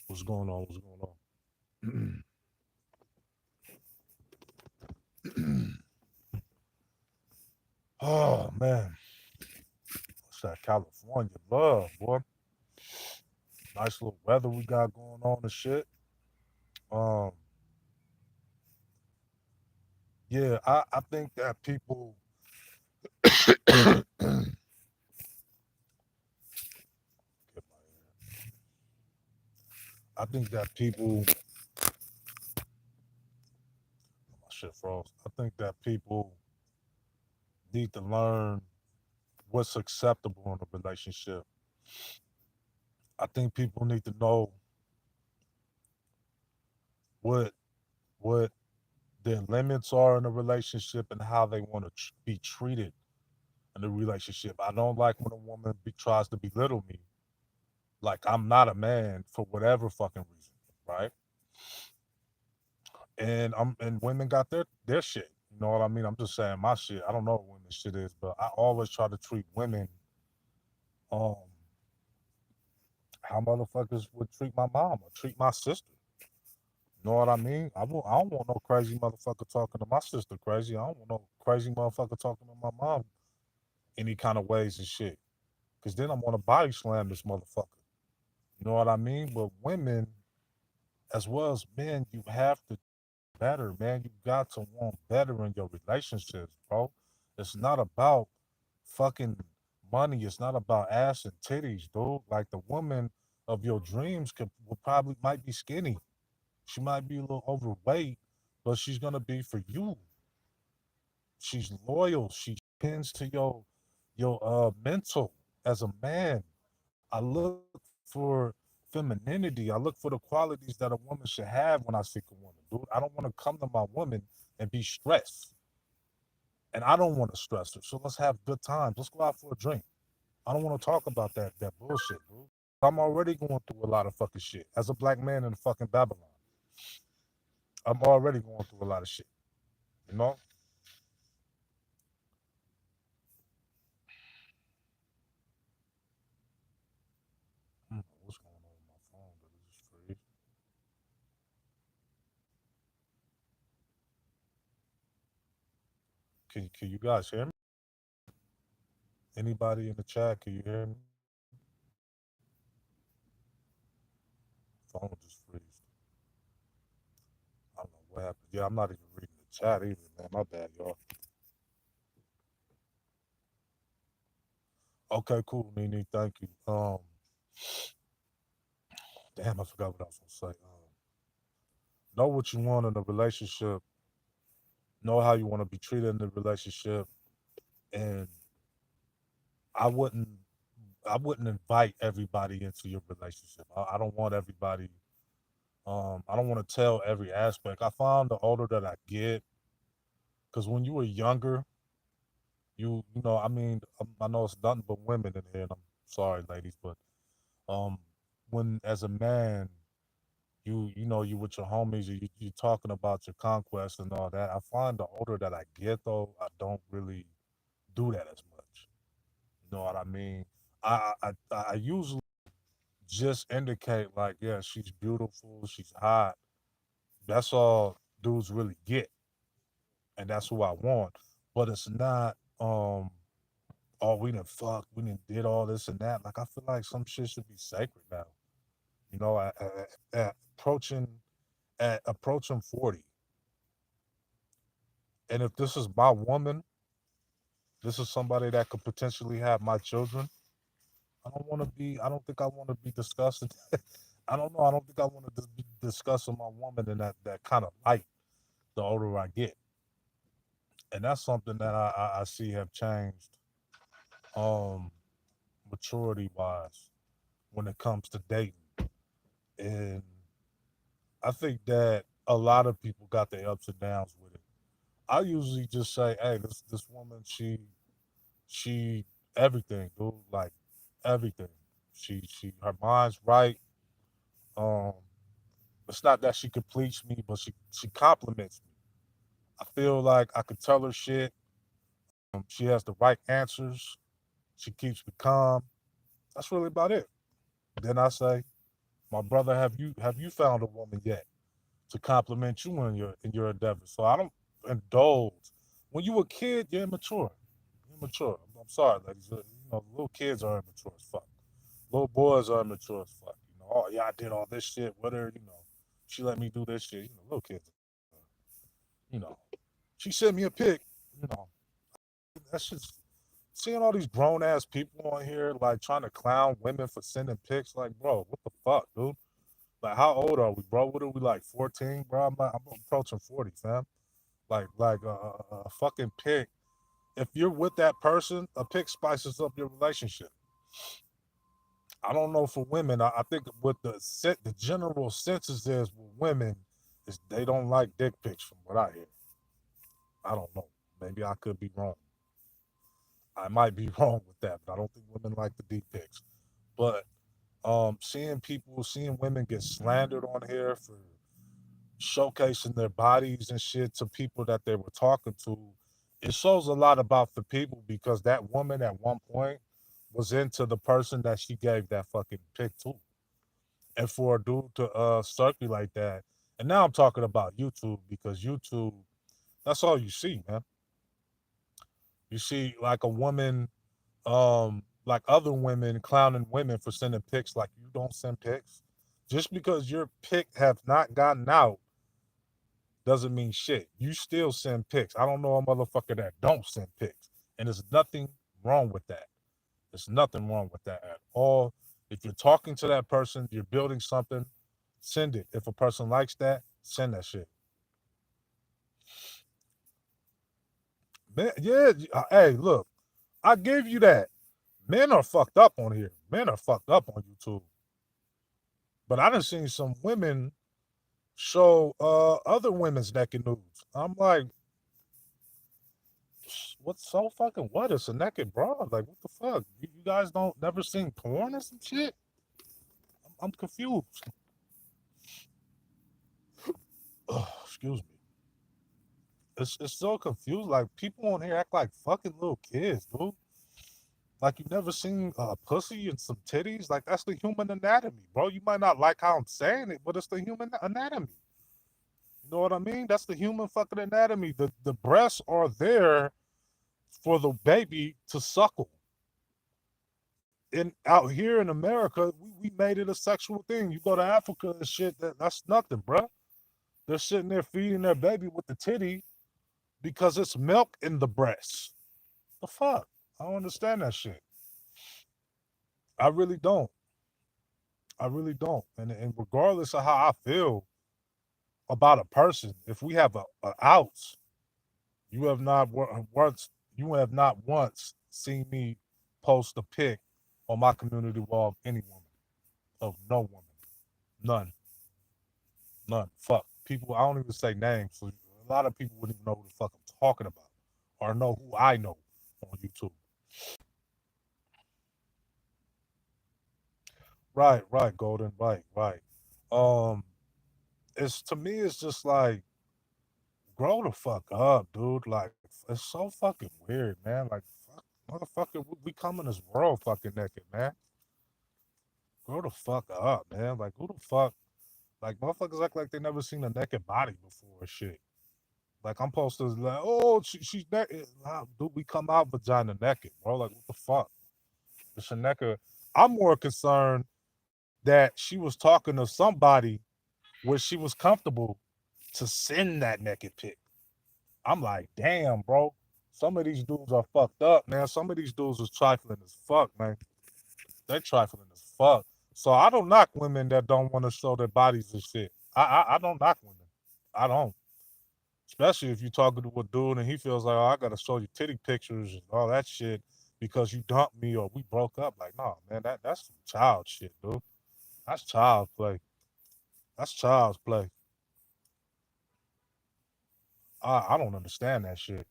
What's going on? What's going on? Oh man, what's that California love, boy? Nice little weather we got going on and shit. Um, yeah, I think that people. I think that people. My shit froze. I think that people need to learn what's acceptable in a relationship. I think people need to know what what their limits are in a relationship and how they want to be treated in a relationship. I don't like when a woman tries to belittle me like I'm not a man for whatever fucking reason, right? And women got their shit. You know what I mean? I'm just saying my shit. I don't know what women's shit is, but I always try to treat women um how motherfuckers would treat my mom or treat my sister. You know what I mean? I don't want no crazy motherfucker talking to my sister crazy. I don't want no crazy motherfucker talking to my mom any kind of ways and shit. Cause then I'm gonna body slam this motherfucker. You know what I mean? But women, as well as men, you have to better, man. You got to want better in your relationships, bro. It's not about fucking money. It's not about ass and titties, dude. Like the woman of your dreams will probably might be skinny. She might be a little overweight, but she's gonna be for you. She's loyal. She tends to your mental as a man. I look for femininity. I look for the qualities that a woman should have when I seek a woman, dude. I don't want to come to my woman and be stressed. And I don't want to stress her. So let's have good times. Let's go out for a drink. I don't want to talk about that bullshit, dude. I'm already going through a lot of fucking shit. As a black man in fucking Babylon, I'm already going through a lot of shit. You know? What's going on with my phone? Did it just freeze? Can you guys hear me? Anybody in the chat? Can you hear me? Phone just freeze. I don't know what happened. Yeah, I'm not even reading the chat either, man. My bad, y'all. Okay, cool, Nene. Thank you. Damn, I forgot what I was gonna say. Know what you want in a relationship. Know how you want to be treated in the relationship, and I wouldn't, I wouldn't invite everybody into your relationship. I don't want everybody. I don't want to tell every aspect. I found the older that I get, because when you were younger, you know, I mean, I know it's nothing but women in here, and I'm sorry, ladies, but um, when as a man, you know, you with your homies, you talking about your conquest and all that. I find the older that I get, though, I don't really do that as much. You know what I mean? I usually just indicate like, yeah, she's beautiful, she's hot. That's all dudes really get, and that's who I want. But it's not oh, we done fuck, we done did all this and that. Like I feel like some shit should be sacred now. You know, approaching approaching 40. And if this is my woman, this is somebody that could potentially have my children. I don't think I want to be discussing. I don't know. I don't think I want to be discussing my woman in that kind of light the older I get. And that's something that I see have changed um, maturity wise when it comes to dating. And I think that a lot of people got their ups and downs with it. I usually just say, hey, this woman, she everything, dude, like everything. She her mind's right. Um, it's not that she completes me, but she compliments me. I feel like I could tell her shit. She has the right answers. She keeps me calm. That's really about it. Then I say, my brother, have you found a woman yet to compliment you in your endeavors? So I don't indulge. When you a kid, you're immature. You're immature. I'm sorry, ladies. You know, little kids are immature as fuck. Little boys are immature as fuck. You know, oh yeah, I did all this shit with her. You know, she let me do this shit. You know, little kids. You know, she sent me a pic. You know, that's just seeing all these grown ass people on here like trying to clown women for sending pics. Like, bro, what the fuck, dude? Like, how old are we, bro? What are we like, 14, bro? I'm approaching 40, fam. Like a fucking pic. If you're with that person, a pic spices up your relationship. I don't know for women. I think what the general census is with women is they don't like dick pics, from what I hear. I don't know. Maybe I could be wrong. I might be wrong with that, but I don't think women like the deep pics. But seeing women get slandered on here for showcasing their bodies and shit to people that they were talking to, it shows a lot about the people because that woman at one point was into the person that she gave that fucking pic to. And for a dude to circulate that, and now I'm talking about YouTube because YouTube, that's all you see, man. You see like a woman, like other women clowning women for sending pics like you don't send pics. Just because your pic have not gotten out doesn't mean shit. You still send pics. I don't know a motherfucker that don't send pics. And there's nothing wrong with that. There's nothing wrong with that at all. If you're talking to that person, you're building something, send it. If a person likes that, send that shit. Man, yeah, hey, look, I gave you that. Men are fucked up on here. Men are fucked up on YouTube. But I done seen some women show other women's naked nudes. I'm like, what's so fucking what? It's a naked bra. Like, what the fuck? You guys don't never seen porn or some shit? I'm confused. Ugh, excuse me. It's so confused. Like people on here act like fucking little kids, dude. Like you never seen a pussy and some titties. Like that's the human anatomy, bro. You might not like how I'm saying it, but it's the human anatomy. You know what I mean? That's the human fucking anatomy. The breasts are there for the baby to suckle. And out here in America, we made it a sexual thing. You go to Africa and shit, that's nothing, bro. They're sitting there feeding their baby with the titty because it's milk in the breast. The fuck? I don't understand that shit. I really don't. I really don't. And regardless of how I feel about a person, if we have a outs, you have not once seen me post a pic on my community wall of any woman, of no woman, none, none. Fuck people. I don't even say names, so a lot of people wouldn't even know who the fuck I'm talking about, or know who I know on YouTube. Right, right, Golden, right, right. Um, it's to me, it's just like grow the fuck up, dude. Like it's so fucking weird, man. Like fuck, motherfucker, we come in this world fucking naked, man. Grow the fuck up, man. Like who the fuck? Like motherfuckers act like they never seen a naked body before and shit. Like I'm supposed to like, oh, she's naked. Nah, dude, we come out vagina naked, bro. Like what the fuck? It's a naked. I'm more concerned that she was talking to somebody where she was comfortable to send that naked pic. I'm like, damn, bro. Some of these dudes are fucked up, man. Some of these dudes is trifling as fuck, man. They trifling as fuck. So I don't knock women that don't want to show their bodies and shit. I don't knock women. I don't. Especially if you're talking to a dude and he feels like, oh, I gotta show you titty pictures and all that shit because you dumped me or we broke up. Like, no, man, that's some child shit, dude. That's child play. That's child's play. I don't understand that shit.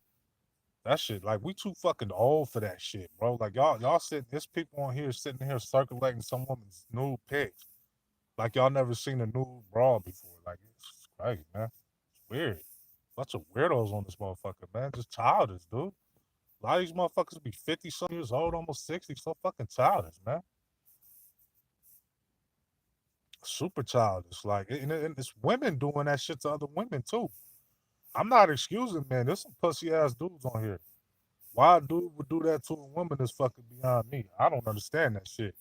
That shit, like we too fucking old for that shit, bro. Like y'all sitting, there's people on here sitting here circulating some woman's nude pics. Like y'all never seen a nude bra before. Like it's crazy, man. It's weird. Bunch of weirdos on this motherfucker, man. Just childish, dude. A lot of these motherfuckers be 50 some years old, almost 60, so fucking childish, man. Super childish. Like and it's women doing that shit to other women too. I'm not excusing, man. There's some pussy ass dudes on here. Why a dude would do that to a woman is fucking beyond me. I don't understand that shit.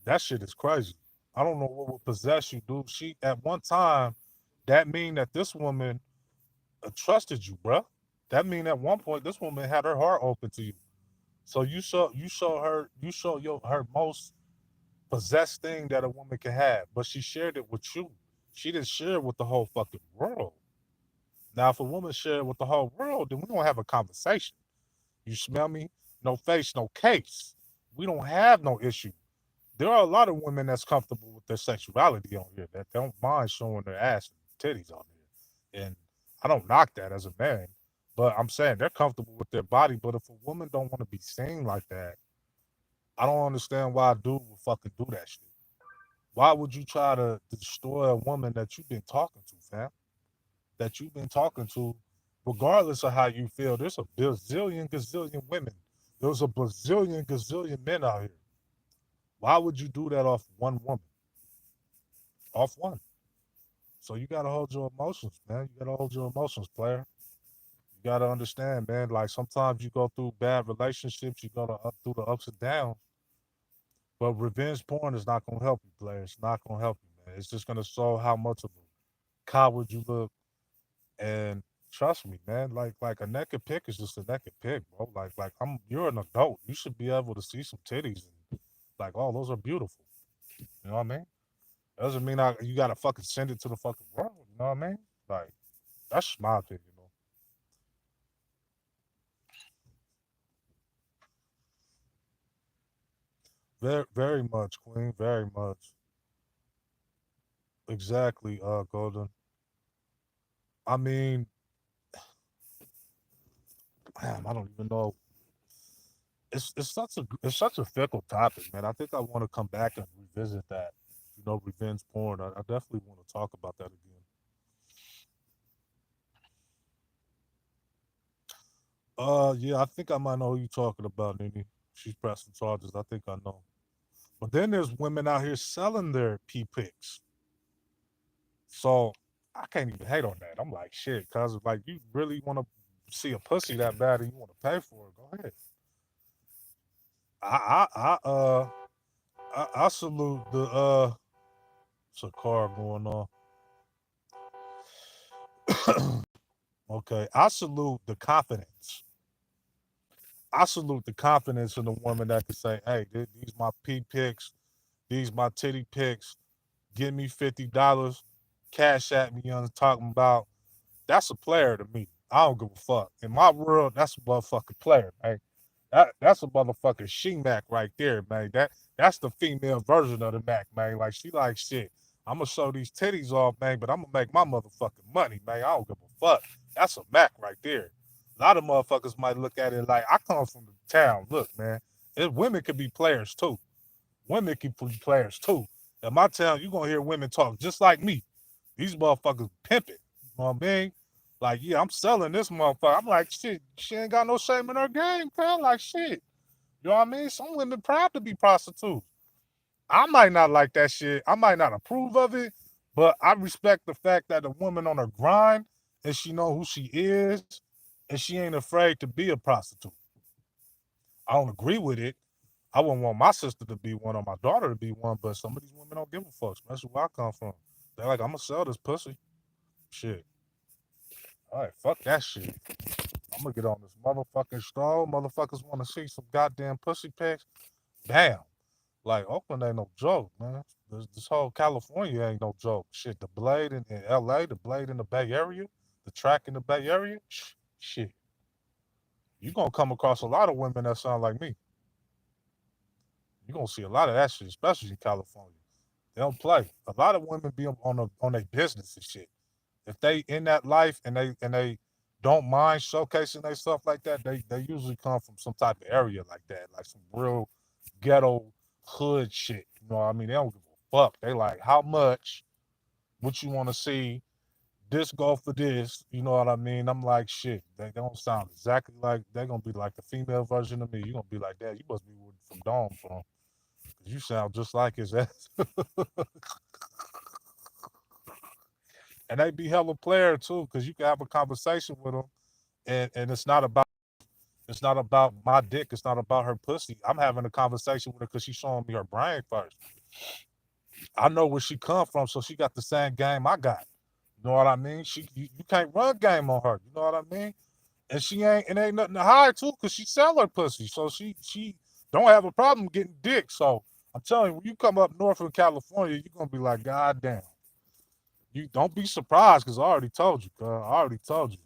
That shit is crazy. I don't know what would possess you, dude. She at one time, that mean that this woman trusted you, bruh. That mean at one point this woman had her heart open to you. So you show your her most possessed thing that a woman can have, but she shared it with you. She didn't share it with the whole fucking world. Now, if a woman shared it with the whole world, then we don't have a conversation. You smell me? No face, no case. We don't have no issue. There are a lot of women that's comfortable with their sexuality on here that don't mind showing their ass and titties on here. And I don't knock that as a man, but I'm saying they're comfortable with their body. But if a woman don't want to be seen like that, I don't understand why a dude would fucking do that shit. Why would you try to destroy a woman that you've been talking to, fam? That you've been talking to, regardless of how you feel. There's a bazillion gazillion women. There's a bazillion gazillion men out here. Why would you do that off one woman? Off one. So you gotta hold your emotions, man. You gotta hold your emotions, player. You gotta understand, man. Like sometimes you go through bad relationships, you go through the ups and downs. But revenge porn is not gonna help you, player. It's not gonna help you, man. It's just gonna show how much of a coward you look. And trust me, man. Like a naked pic is just a naked pic, bro. Like you're an adult. You should be able to see some titties and like, oh, those are beautiful. You know what I mean? Doesn't mean you gotta fucking send it to the fucking world. You know what I mean? Like that's my opinion. You know? Very, very much, Queen. Very much. exactly, Golden. I mean, damn, I don't even know. It's such a fickle topic, man. I think I want to come back and revisit that. Revenge porn. I definitely want to talk about that again. Yeah, I think I might know who you're talking about, Nini. She's pressing charges. I think I know. But then there's women out here selling their pee pics. So I can't even hate on that. I'm like, shit, cause like you really want to see a pussy that bad and you want to pay for it, go ahead. I salute the it's a car going on. Okay, I salute the confidence. I salute the confidence in the woman that can say, "Hey, these my pee pics, these my titty pics. Give me $50, cash at me." I'm talking about that's a player to me. I don't give a fuck. In my world, that's a motherfucking player, man. That's a motherfucking she Mac right there, man. That's the female version of the Mac, man. Like she like shit. I'm gonna show these titties off, man, but I'm gonna make my motherfucking money, man. I don't give a fuck. That's a Mac right there. A lot of motherfuckers might look at it like I come from the town. Look, man, women could be players too. Women can be players too. In my town, you gonna hear women talk just like me. These motherfuckers pimping. You know what I mean? Like, yeah, I'm selling this motherfucker. I'm like, shit, she ain't got no shame in her game, pal. Like, shit. You know what I mean? Some women proud to be prostitutes. I might not like that shit. I might not approve of it, but I respect the fact that a woman on her grind and she know who she is and she ain't afraid to be a prostitute. I don't agree with it. I wouldn't want my sister to be one or my daughter to be one, but some of these women don't give a fuck, especially where I come from. They're like, I'm gonna sell this pussy. Shit. All right, fuck that shit. I'm gonna get on this motherfucking stroll. Motherfuckers want to see some goddamn pussy pics. Damn. Like Oakland ain't no joke, man. This whole California ain't no joke. Shit, the Blade in LA, the Blade in the Bay Area, the track in the Bay Area. Shit. You gonna come across a lot of women that sound like me. You gonna see a lot of that shit, especially in California. They don't play. A lot of women be on their business and shit. If they in that life and they don't mind showcasing their stuff like that, they usually come from some type of area like that, like some real ghetto hood shit. You know what I mean? They don't give a fuck. They like how much, what you want to see, this go for this. You know what I mean? I'm like shit. They don't sound exactly like they're gonna be like the female version of me. You gonna be like that. You must be from Dome from. 'Cause you sound just like his ass. And they be hella player too, because you can have a conversation with them, and it's not about my dick. It's not about her pussy. I'm having a conversation with her because she's showing me her brain first. I know where she come from, so she got the same game I got. You know what I mean? You can't run game on her. You know what I mean? And she ain't nothing to hide too, because she sell her pussy, so she don't have a problem getting dick. So I'm telling you, when you come up north of California, you're gonna be like, God damn. You don't be surprised, because I already told you, girl. I already told you.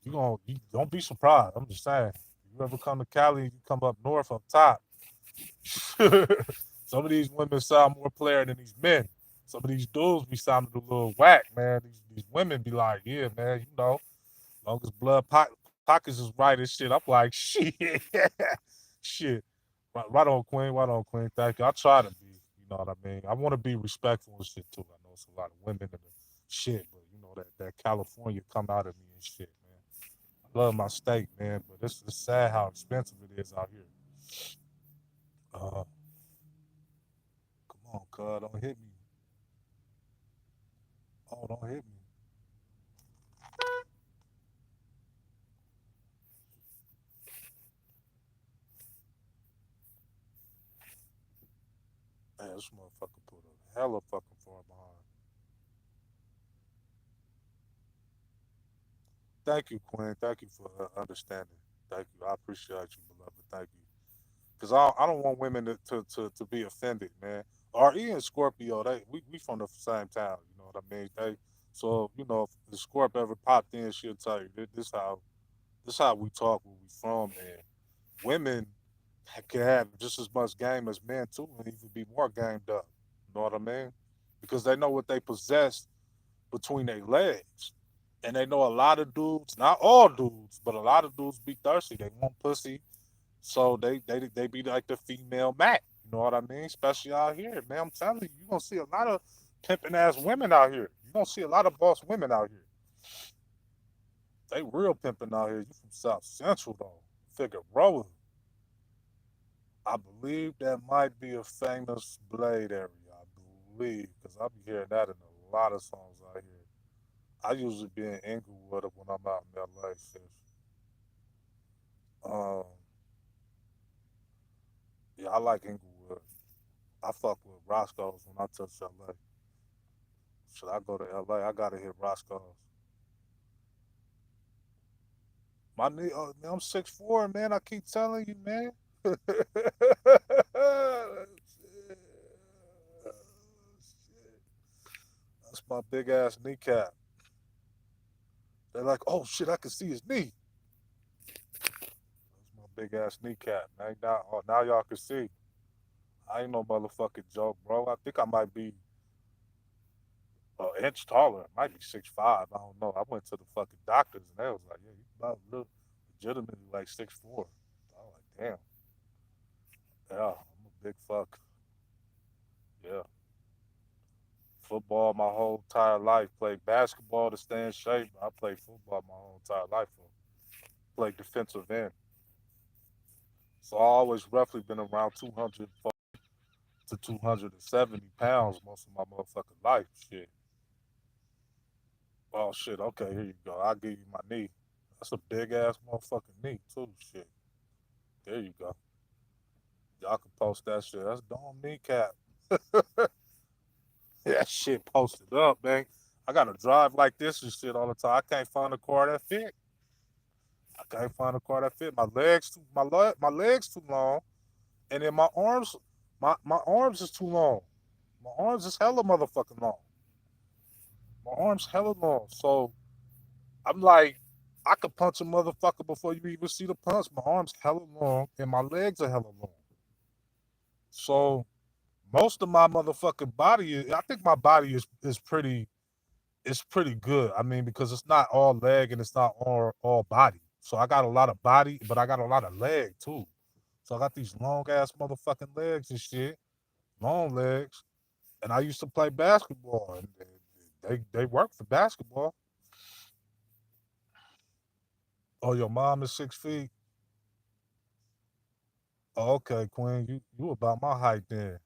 You don't be surprised. I'm just saying. You ever come to Cali, you come up north up top. Some of these women sound more player than these men. Some of these dudes be sounding a little whack, man. These women be like, yeah, man, as long as pockets is right and shit. I'm like, shit. Shit. Right on, Queen. Right on, Queen. Thank you. I try to be, you know what I mean? I want to be respectful and shit too. I know it's a lot of women and shit, but that California come out of me and shit, man. I love my state, man, but it's sad how expensive it is out here. Uh, Come on, cuz, don't hit me. Oh, don't hit me. Man, this motherfucker put a hella fucking far behind. Thank you, Quinn. Thank you for understanding. Thank you. I appreciate you, beloved. Thank you. Because I don't want women to be offended, man. Or even Scorpio, we from the same town, you know what I mean? So, if the Scorp ever popped in, she'll tell you this how we talk where we from, man. Women can have just as much game as men too, and even be more gamed up. You know what I mean? because they know what they possess between their legs. And they know a lot of dudes, not all dudes, but a lot of dudes be thirsty. They want pussy. So they be like the female Mac. You know what I mean? Especially out here, man. I'm telling you, you're gonna see a lot of pimping ass women out here. You're gonna see a lot of boss women out here. They real pimping out here. You from South Central though. Figueroa. I believe that might be a famous Blade area. I believe, because I be hearing that in a lot of songs out here. I usually be in Inglewood when I'm out in LA. Sis. Um, yeah, I like Inglewood. I fuck with Roscoe's when I touch LA. Should I go to LA? I gotta hit Roscoe's. My knee, man, I'm 6'4", man. I keep telling you, man. That's my big ass kneecap. They're like, oh shit, I can see his knee. That's my big ass kneecap, man. Now y'all can see. I ain't no motherfucking joke, bro. I think I might be an inch taller. I might be 6'5". I don't know. I went to the fucking doctors and they was like, yeah, you about look legitimately like 6'4". I was like, damn. Yeah, I'm a big fuck. Yeah. Football my whole entire life. Played basketball to stay in shape. I played football my whole entire life. Played defensive end. So I always roughly been around 200 to 270 pounds most of my motherfucking life. Shit. Oh shit. Okay, here you go. I'll give you my knee. That's a big ass motherfucking knee too. Shit. There you go. Y'all can post that shit. That's Dome kneecap. That shit posted up, man. I gotta drive like this and shit all the time. I can't find a car that fit. I can't find a car that fit. My legs too long, and then my arms is too long. My arms is hella motherfucking long. My arms hella long. So I'm like, I could punch a motherfucker before you even see the punch. My arms hella long, and my legs are hella long. So most of my motherfucking body is, I think my body is pretty, it's pretty good. I mean, because it's not all leg and it's not all body. So I got a lot of body, but I got a lot of leg too. So I got these long ass motherfucking legs and shit, long legs. And I used to play basketball, and they work for basketball. Oh, your mom is 6 feet. Oh, okay, Queen, you about my height then.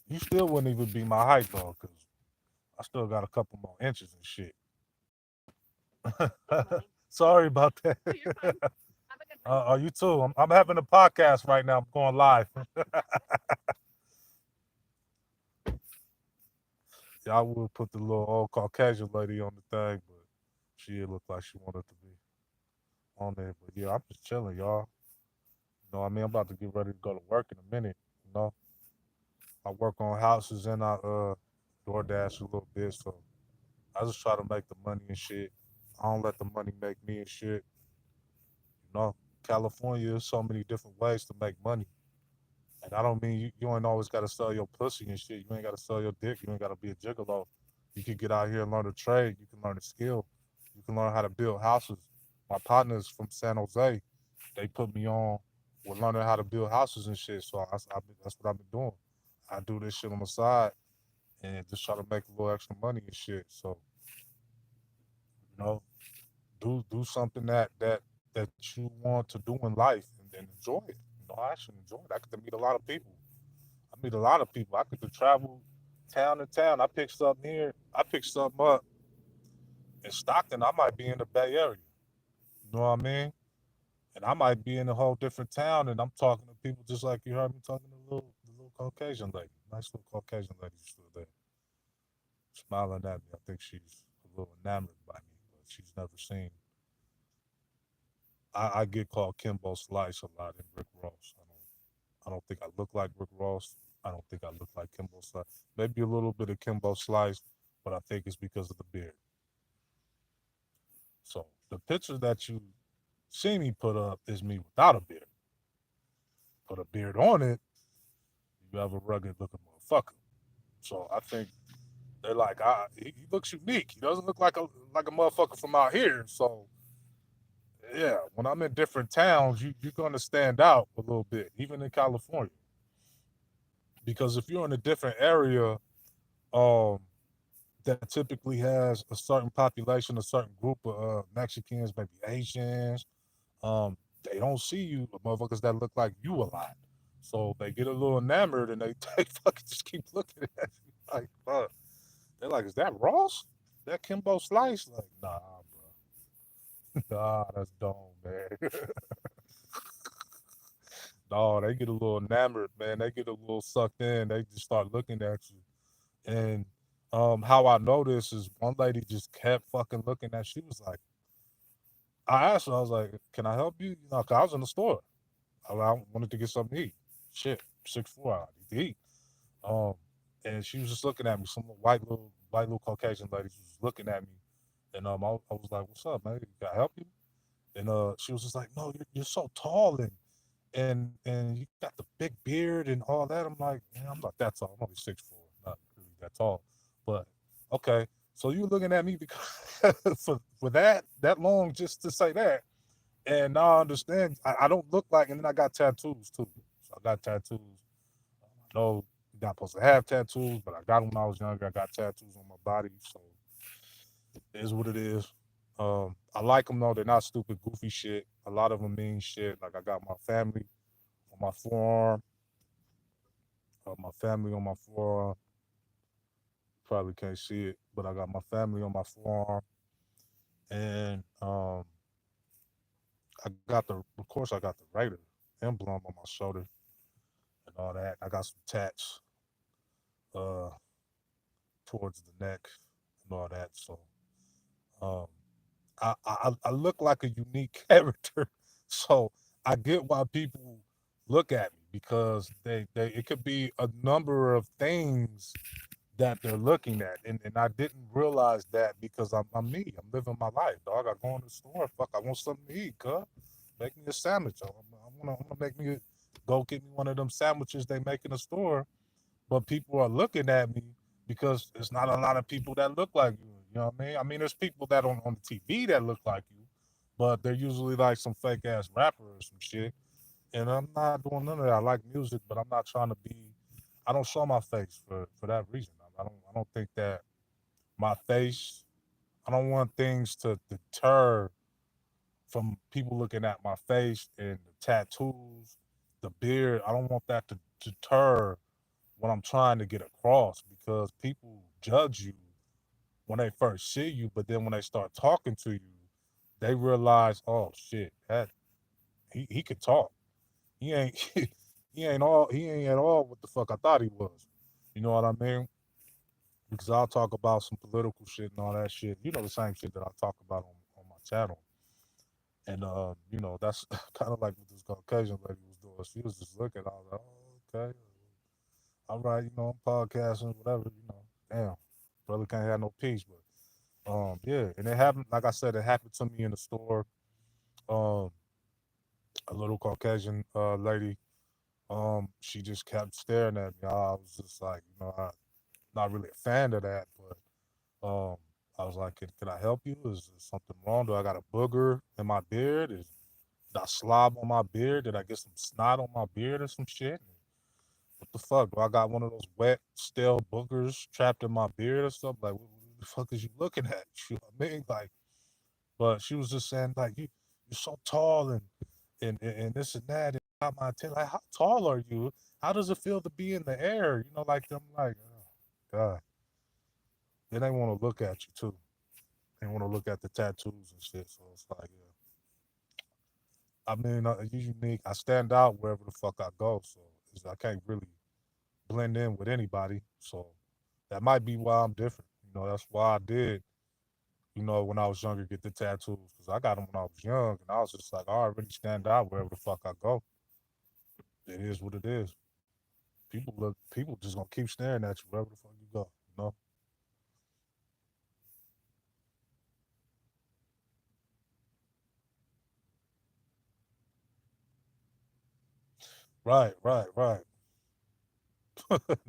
You still wouldn't even be my height though, cause I still got a couple more inches and shit. Sorry about that. You too. I'm having a podcast right now. I'm going live. Yeah, I would put the little old Caucasian lady on the thing, but she looked like she wanted to be on there. But yeah, I'm just chilling, y'all. You know what I mean? I'm about to get ready to go to work in a minute. You know, I work on houses and I DoorDash a little bit, so I just try to make the money and shit. I don't let the money make me and shit. You know, California is so many different ways to make money. And I don't mean you ain't always got to sell your pussy and shit. You ain't got to sell your dick. You ain't got to be a gigolo. You can get out here and learn a trade. You can learn a skill. You can learn how to build houses. My partners from San Jose, they put me on with learning how to build houses and shit. So that's what I've been doing. I do this shit on the side and just try to make a little extra money and shit. So, you know, do something that you want to do in life and enjoy it. You know, I actually enjoy it. I get to meet a lot of people. I meet a lot of people. I get to travel town to town. I pick something here. I pick something up in Stockton. I might be in the Bay Area. You know what I mean? And I might be in a whole different town, and I'm talking to people just like you heard me talking to the little Caucasian lady. Nice little Caucasian lady still there, smiling at me. I think she's a little enamored by me, but she's never seen. I get called Kimbo Slice a lot in Rick Ross. I don't think I look like Rick Ross. I don't think I look like Kimbo Slice. Maybe a little bit of Kimbo Slice, but I think it's because of the beard. So the picture that you see me put up is me without a beard. Put a beard on it, you have a rugged looking motherfucker. So I think they're like, he looks unique. He doesn't look like a motherfucker from out here. So yeah, when I'm in different towns, you're gonna stand out a little bit, even in California, because if you're in a different area, um, that typically has a certain population, a certain group of Mexicans, maybe Asians, they don't see you, the motherfuckers that look like you a lot. So they get a little enamored and they, they fucking just keep looking at you like, fuck. They're like, is that Ross? That Kimbo Slice? Like, nah, bro. Nah, that's Dome, man. No, they get a little enamored, man. They get a little sucked in. They just start looking at you. And how I know this is one lady just kept fucking looking at. She was like, I asked her, I was like, "Can I help you?" You know, 'cause I was in the store. I wanted to get something to eat. Shit, 6'4", I need to eat. Um, and she was just looking at me. Some white little Caucasian lady was looking at me, and I was like, "What's up, man? Can I help you?" And she was just like, "No, you're so tall and you got the big beard and all that." I'm like, "Man, I'm not that tall. I'm only 6'4", not really that tall." But okay, so you looking at me because for that long just to say that, and now I understand I don't look like, and then I got tattoos too. So I got tattoos. I know you're not supposed to have tattoos, but I got them when I was younger. I got tattoos on my body, so it is what it is. I like them though. They're not stupid, goofy shit. A lot of them mean shit. Like I got my family on my forearm. My family on my forearm. Probably can't see it, but I got my family on my forearm, and of course, I got the Raider emblem on my shoulder and all that. I got some tats uh, towards the neck and all that. So um, I look like a unique character. So I get why people look at me because they it could be a number of things that they're looking at. And I didn't realize that because I'm me. I'm living my life, dog. I go in the store, fuck, I want something to eat, cuz. Make me a sandwich. I wanna make me go get me one of them sandwiches they make in the store. But people are looking at me because there's not a lot of people that look like you. You know what I mean? I mean, there's people that on the TV that look like you, but they're usually like some fake ass rapper or some shit. And I'm not doing none of that. I like music, but I'm not trying to be. I don't show my face for that reason. I don't think that my face. I don't want things to deter from people looking at my face and the tattoos, the beard. I don't want that to deter what I'm trying to get across because people judge you when they first see you, but then when they start talking to you, they realize, oh shit, that he could talk. He ain't he ain't at all what the fuck I thought he was. You know what I mean? Because I'll talk about some political shit and all that shit. You know the same shit that I talk about on my channel. And you know, that's kind of like what this Caucasian lady was doing. She was just looking. I was like, oh, okay, all right, you know, I'm podcasting, whatever, you know. Damn, brother can't have no peace, but yeah, and it happened. Like I said, it happened to me in the store. Um, a little Caucasian lady. She just kept staring at me. I was just like, you know, I not really a fan of that, but I was like, can I help you? Is there something wrong? Do I got a booger in my beard? Did I slob on my beard? Did I get some snot on my beard or some shit? What the fuck? Do I got one of those wet, stale boogers trapped in my beard or something? Like, what the fuck is you looking at? You know what I mean? Like, but she was just saying, like, you're so tall and this and that. And got my attention. Like, how tall are you? How does it feel to be in the air? You know, like, I'm like, oh, God. Then they want to look at you too. They want to look at the tattoos and shit. So it's like, yeah. I mean, you unique. I stand out wherever the fuck I go. So I can't really blend in with anybody. So that might be why I'm different. You know, that's why I did, you know, when I was younger, get the tattoos. Because I got them when I was young. And I was just like, I already stand out wherever the fuck I go. It is what it is. People just gonna keep staring at you wherever the fuck you go. You know? Right, right, right.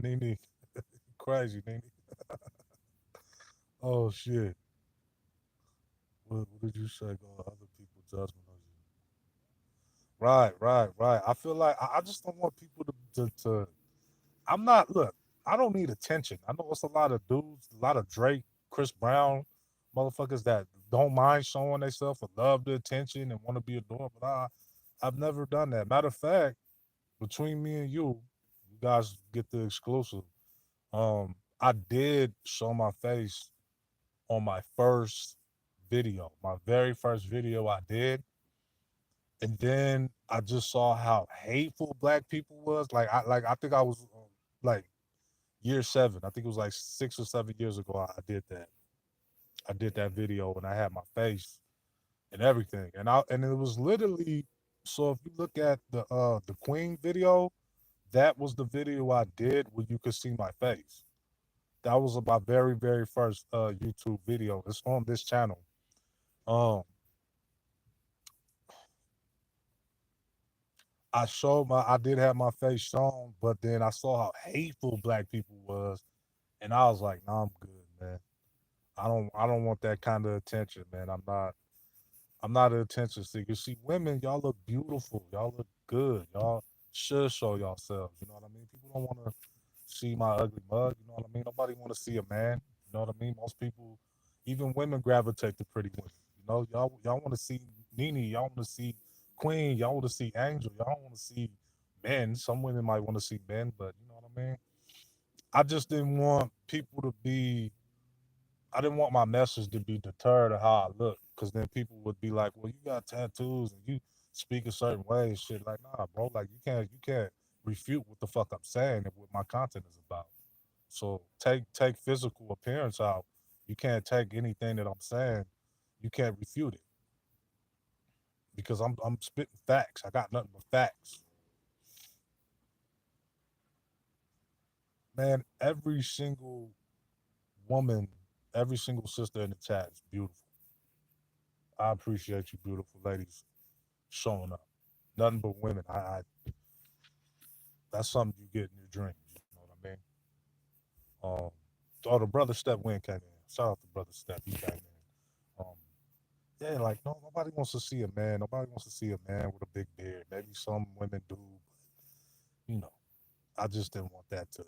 Nene, crazy, Nene. Oh shit. What did you say? Go other people judgment on you. Right. I feel like I just don't want people to I'm not look, I don't need attention. I know it's a lot of dudes, a lot of Drake, Chris Brown, motherfuckers that don't mind showing themselves and love the attention and want to be adored, but I've never done that. Matter of fact, between me and you guys get the exclusive. I did show my face on my first video, my very first video I did, and then I just saw how hateful black people was. I think I was like year seven. I think it was like 6 or 7 years ago. I did that. I did that video and I had my face and everything, and it was literally. So if you look at the Queen video, that was the video I did where you could see my face. That was my very first YouTube video. It's on this channel. Um, I did have my face shown, but then I saw how hateful black people was, and I was like, nah, I'm good, man. I don't want that kind of attention, man. I'm not an attention seeker. See, women, y'all look beautiful. Y'all look good. Y'all should show yourselves. You know what I mean? People don't want to see my ugly mug. You know what I mean? Nobody want to see a man. You know what I mean? Most people, even women, gravitate to pretty women. You know, y'all want to see Nene. Y'all want to see Queen. Y'all want to see Angel. Y'all don't want to see men. Some women might want to see men, but you know what I mean? I just didn't want people to be I didn't want my message to be deterred of how I look, because then people would be like, "Well, you got tattoos and you speak a certain way and shit." Like, nah, bro. Like, you can't refute what the fuck I'm saying and what my content is about. So take physical appearance out. You can't take anything that I'm saying. You can't refute it because I'm spitting facts. I got nothing but facts, man. Every single woman, every single sister in the chat is beautiful. I appreciate you, beautiful ladies, showing up. Nothing but women. That's something you get in your dreams. You know what I mean? Um, oh, the brother Step Win came in. Shout out to brother Step. He came in. Yeah, like no, nobody wants to see a man. Nobody wants to see a man with a big beard. Maybe some women do, but you know, I just didn't want that to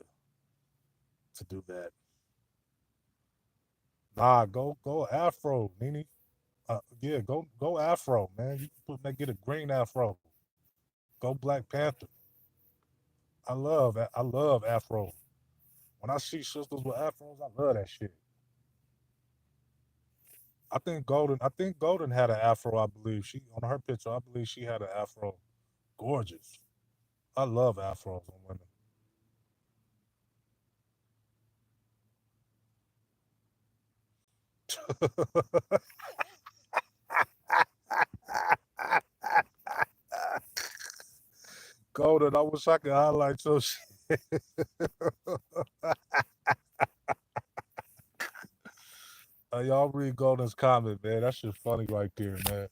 do that. Nah, go Afro, Nene. Yeah, go Afro, man. You can get a green Afro. Go Black Panther. I love Afro. When I see sisters with Afros, I love that shit. I think Golden had an afro. I believe she on her picture. I believe she had an afro. Gorgeous. I love afros on women. Golden, I wish I could highlight your shit. Y'all read Golden's comment, man. That shit funny right there, man.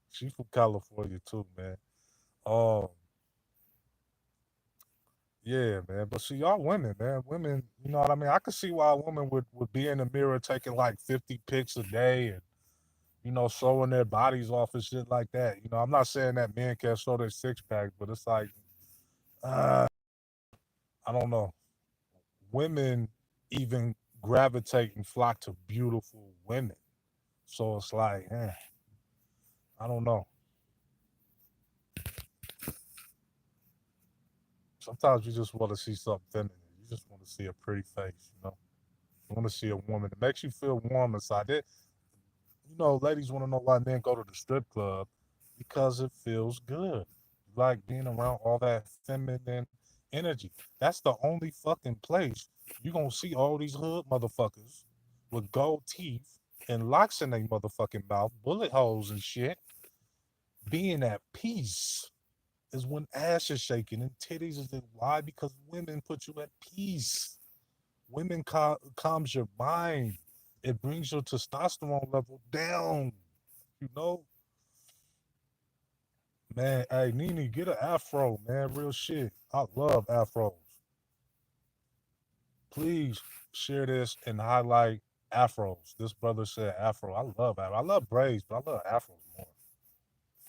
She from California too, man. Um, yeah, man. But see, y'all women, man. Women, you know what I mean? I could see why a woman would be in the mirror taking like 50 pics a day and showing their bodies off and shit like that. I'm not saying that men can't show their six pack, but it's like, uh, I don't know. Women even gravitate and flock to beautiful women. So it's like, I don't know. Sometimes you just want to see something feminine. You just want to see a pretty face. You want to see a woman. It makes you feel warm inside. Ladies want to know why men go to the strip club because it feels good. You like being around all that feminine energy. That's the only fucking place you're going to see all these hood motherfuckers with gold teeth and locks in their motherfucking mouth, bullet holes and shit, being at peace is when ass is shaking and titties is in. Why? Because women put you at peace. Women calms your mind. It brings your testosterone level down. You know, man. Hey, Nene, get an afro, man. Real shit. I love afros. please share this and highlight afros. This brother said afro. I love braids, but I love afros more.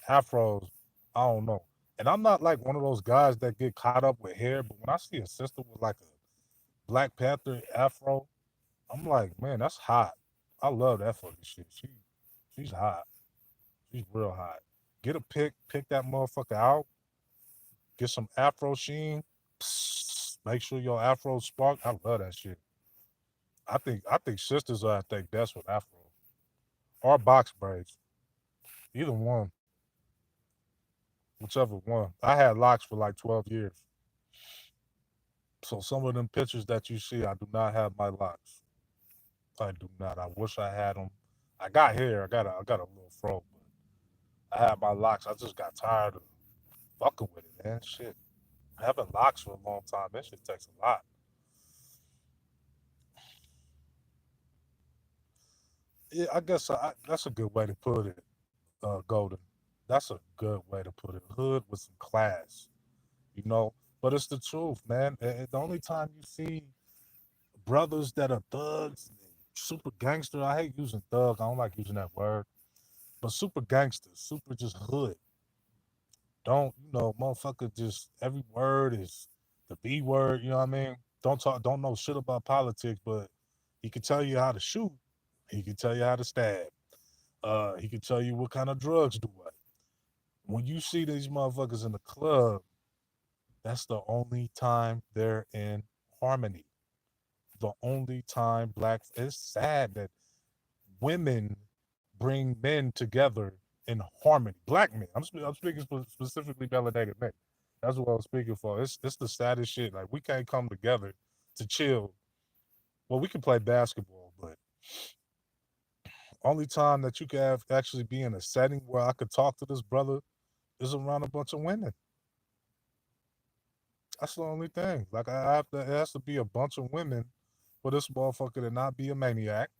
Afros, I don't know. And I'm not like one of those guys that get caught up with hair, but when I see a sister with like a Black Panther afro, I'm like, man, that's hot. I love that fucking shit. She's hot. She's real hot. Get a pick that motherfucker out. Get some afro sheen. Psst, make sure your afro spark. I love that shit. I think sisters are I think best with afro or box braids. Either one, whichever one. I had locks for like 12 years. So some of them pictures that you see, I do not have my locks. I do not. I wish I had them. I got hair. I got a little fro, but I had my locks. I just got tired of fucking with it, man. Shit. Having locks for a long time, that shit takes a lot. Yeah, I guess that's a good way to put it, Golden. That's a good way to put it. Hood with some class, you know. But it's the truth, man. The only time you see brothers that are thugs, super gangster. I hate using thug. I don't like using that word. But super gangster, super just hood. Don't motherfucker. Just every word is the B word. You know what I mean? Don't talk. Don't know shit about politics, but he can tell you how to shoot. He can tell you how to stab. He can tell you what kind of drugs do what. When you see these motherfuckers in the club, that's the only time they're in harmony. The only time black. It's sad that women bring men together in harmony. Black men. I'm speaking specifically melanated men. That's what I was speaking for. It's the saddest shit. Like we can't come together to chill. Well, we can play basketball, but only time that you can have actually be in a setting where I could talk to this brother is around a bunch of women. That's the only thing. Like I have to, it has to be a bunch of women for this motherfucker to not be a maniac,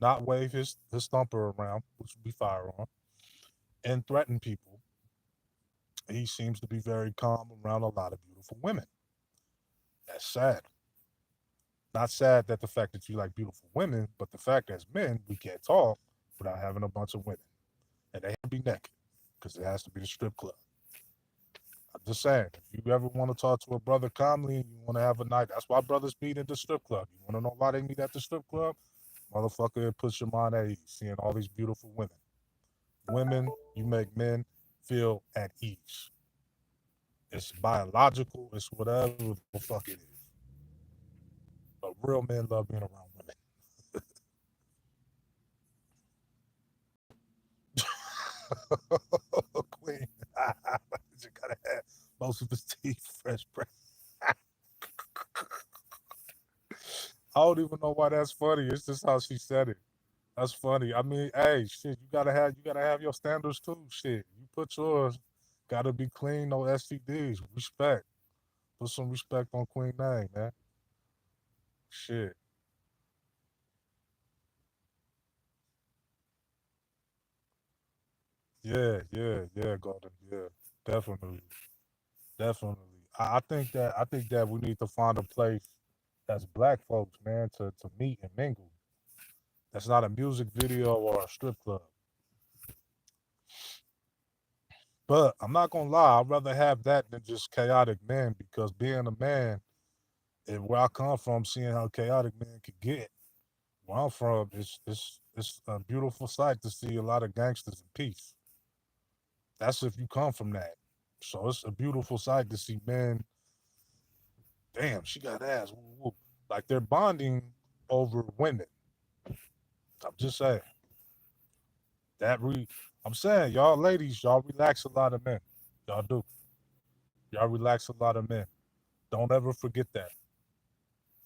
not wave his thumper around, which would be firearm, and threaten people. He seems to be very calm around a lot of beautiful women. That's sad. Not sad that the fact that you like beautiful women, but the fact as men we can't talk without having a bunch of women, and they have to be naked because it has to be the strip club. I'm just saying, if you ever want to talk to a brother calmly and you want to have a night, that's why brothers meet at the strip club. You want to know why they meet at the strip club? Motherfucker, it puts your mind at ease, seeing all these beautiful women. Women, you make men feel at ease. It's biological, it's whatever the fuck it is. But real men love being around women. Queen. You gotta have most of his teeth fresh breath. I don't even know why that's funny. It's just how she said it. That's funny. I mean, hey, shit, you gotta have your standards too. Shit. You put yours. Gotta be clean, no STDs. Respect. Put some respect on Queen name, man. Shit. Yeah, Golden. Yeah. Definitely. Definitely. I think that we need to find a place as black folks, man, to meet and mingle. That's not a music video or a strip club. But I'm not gonna lie, I'd rather have that than just chaotic men because being a man and where I come from, seeing how chaotic men could get, where I'm from, it's a beautiful sight to see a lot of gangsters in peace. That's if you come from that. So it's a beautiful sight to see men. Damn, she got ass. Woo, woo. Like they're bonding over women. I'm just saying that. I'm saying y'all ladies, y'all relax a lot of men. Y'all do. Y'all relax a lot of men. Don't ever forget that.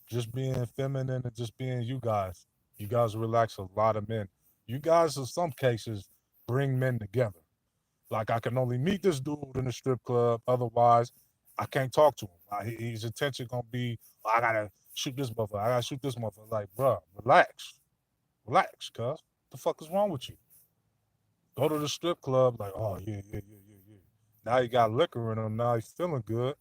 Just being feminine and just being you guys. You guys relax a lot of men. You guys, in some cases, bring men together. Like I can only meet this dude in the strip club. Otherwise, I can't talk to him. His attention gonna be, "Oh, I gotta shoot this motherfucker. I gotta shoot this motherfucker." Like, bro, relax, relax, cuz. The fuck is wrong with you? Go to the strip club, like, oh yeah. Now you got liquor in him. Now he's feeling good.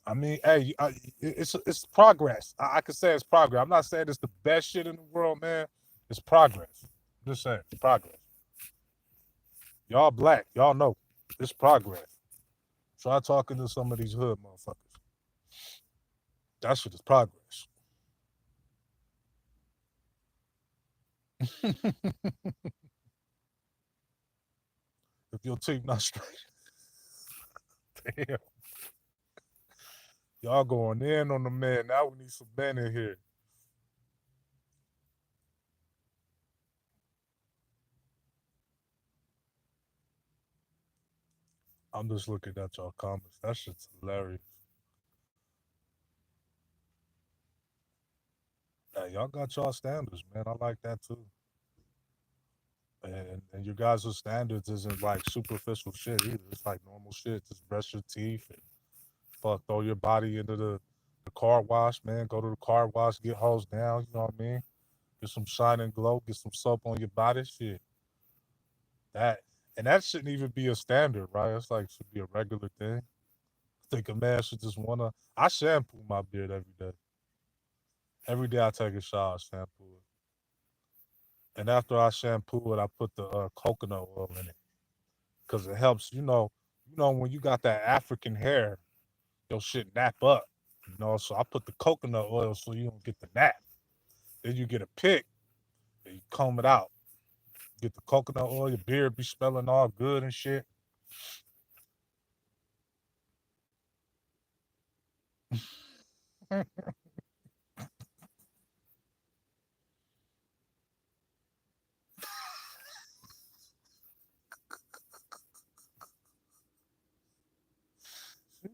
I mean, hey, it's progress. I can say it's progress. I'm not saying it's the best shit in the world, man. It's progress. Just saying, it's progress. Y'all black, y'all know it's progress. Try talking to some of these hood motherfuckers. That shit is progress. If your team not straight, damn, y'all going in on the man. Now we need some men in here. I'm just looking at y'all comments. That shit's hilarious. Hey, y'all got y'all standards, man. I like that too. And your guys' standards isn't like superficial shit either. It's like normal shit. Just brush your teeth and fuck throw your body into the car wash, man. Go to the car wash, get hosed down, you know what I mean? Get some shine and glow, get some soap on your body, shit. That and that shouldn't even be a standard, right? It's like should be a regular thing. I think a man should just wanna I shampoo my beard every day. Every day I take a shower, shampoo it. And after I shampoo it, I put the coconut oil in it because it helps. When you got that African hair, your shit nap up. So I put the coconut oil so you don't get the nap. Then you get a pick and you comb it out. Get the coconut oil, your beard be smelling all good and shit.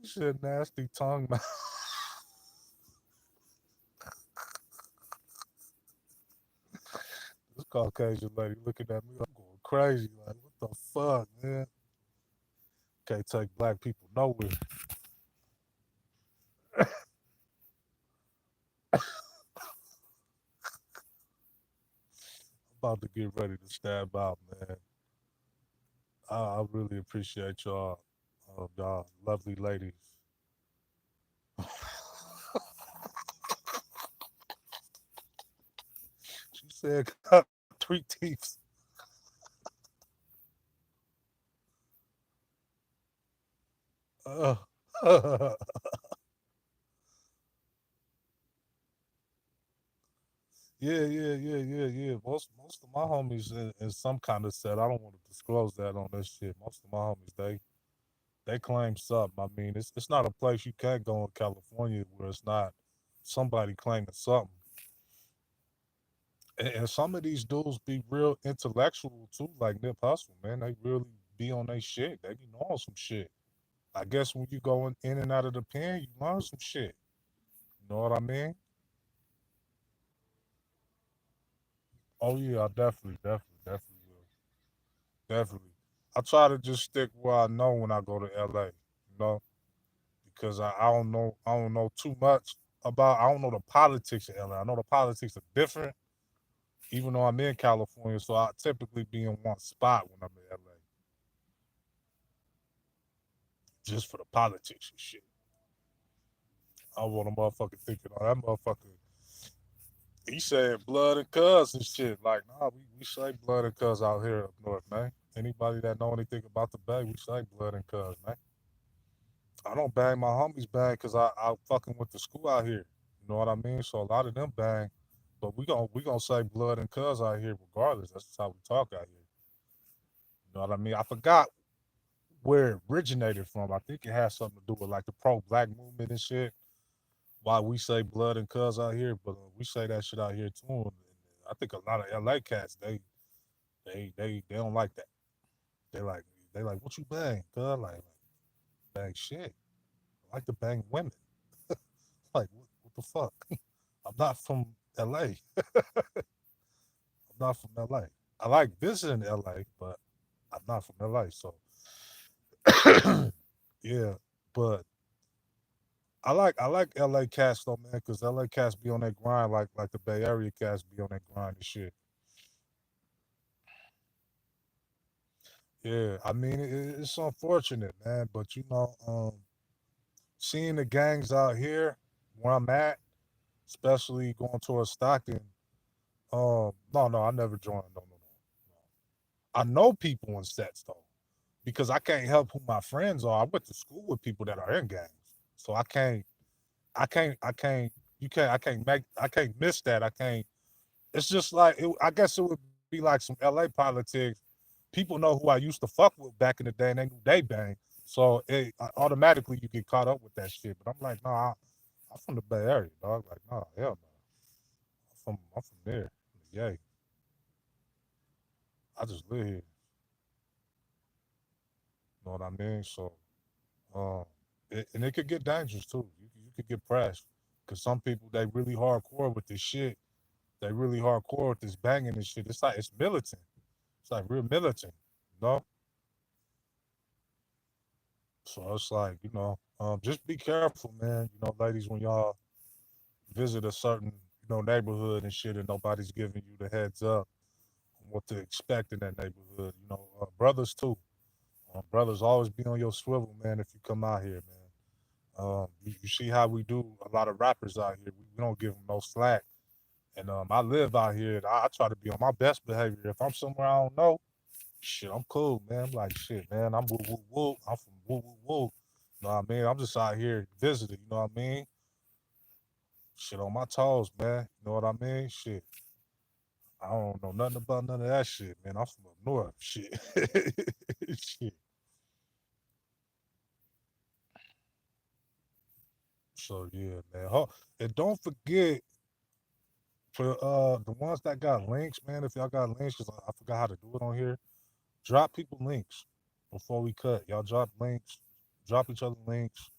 This shit nasty tongue. This Caucasian lady looking at me, I'm going crazy. Like, what the fuck, man? Can't take black people nowhere. I'm about to get ready to stab out, man. I really appreciate y'all, y'all lovely ladies. She said got three teeth. Uh, yeah. Most of my homies in some kind of set. I don't want to disclose that on this shit. Most of my homies they claim something. I mean, it's not a place you can't go in California where it's not somebody claiming something. And some of these dudes be real intellectual too, like Nip Hustle, man. They really be on their shit. They be knowing some shit. I guess when you go in and out of the pen, you learn some shit. You know what I mean? Oh yeah, I definitely will. Definitely. I try to just stick where I know when I go to LA, because I don't know too much about I don't know the politics of LA. I know the politics are different, even though I'm in California, so I typically be in one spot when I'm in LA. Just for the politics and shit. I want a motherfucker thinking, oh, that motherfucker, he said blood and cuz and shit. Like, nah, we say blood and cuz out here up north, man. Anybody that know anything about the Bay, we say blood and cuz, man. I don't bang my homies bang because I fucking went to school out here. You know what I mean? So a lot of them bang, but we gonna say blood and cuz out here regardless. That's just how we talk out here. You know what I mean? I forgot where it originated from. I think it has something to do with like the pro black movement and shit. Why we say blood and cuz out here, but we say that shit out here too. And I think a lot of LA cats they don't like that. They like what you bang, cuz like bang shit. I like to bang women. Like what the fuck? I'm not from LA. I'm not from LA. I like visiting LA, but I'm not from LA. So yeah, but I like LA cats though, man, because LA cats be on that grind like the Bay Area cats be on that grind and shit. Yeah, I mean it's unfortunate, man, but seeing the gangs out here where I'm at, especially going towards Stockton. No, I never joined. No. I know people in sets though, because I can't help who my friends are. I went to school with people that are in gangs, so I can't. You can't. I can't miss that. I can't. It's just like I guess it would be like some LA politics. People know who I used to fuck with back in the day, and they knew they bang. So automatically you get caught up with that shit. But I'm like, nah, I'm from the Bay Area, dog. Like, nah, hell no. I'm from there. Yeah, I just live here. You know what I mean? So, um, and it could get dangerous too. You could get pressed because some people they really hardcore with this shit. They really hardcore with this banging and shit. It's like it's militant. It's like real militant. You know? So it's like, just be careful, man. Ladies, when y'all visit a certain, neighborhood and shit and nobody's giving you the heads up on what to expect in that neighborhood. Brothers too. Brothers always be on your swivel, man, if you come out here, man. You see how we do a lot of rappers out here. We don't give them no slack. And I live out here. And I try to be on my best behavior. If I'm somewhere I don't know, shit, I'm cool, man. I'm like, shit, man. I'm woo woo woo. I'm from woo woo woo. You know what I mean? I'm just out here visiting. You know what I mean? Shit on my toes, man. You know what I mean? Shit. I don't know nothing about none of that shit, man. I'm from up north. Shit. Shit. So yeah, man. And don't forget for the ones that got links, man. If y'all got links, cause I forgot how to do it on here. Drop people links before we cut. Y'all drop links. Drop each other links.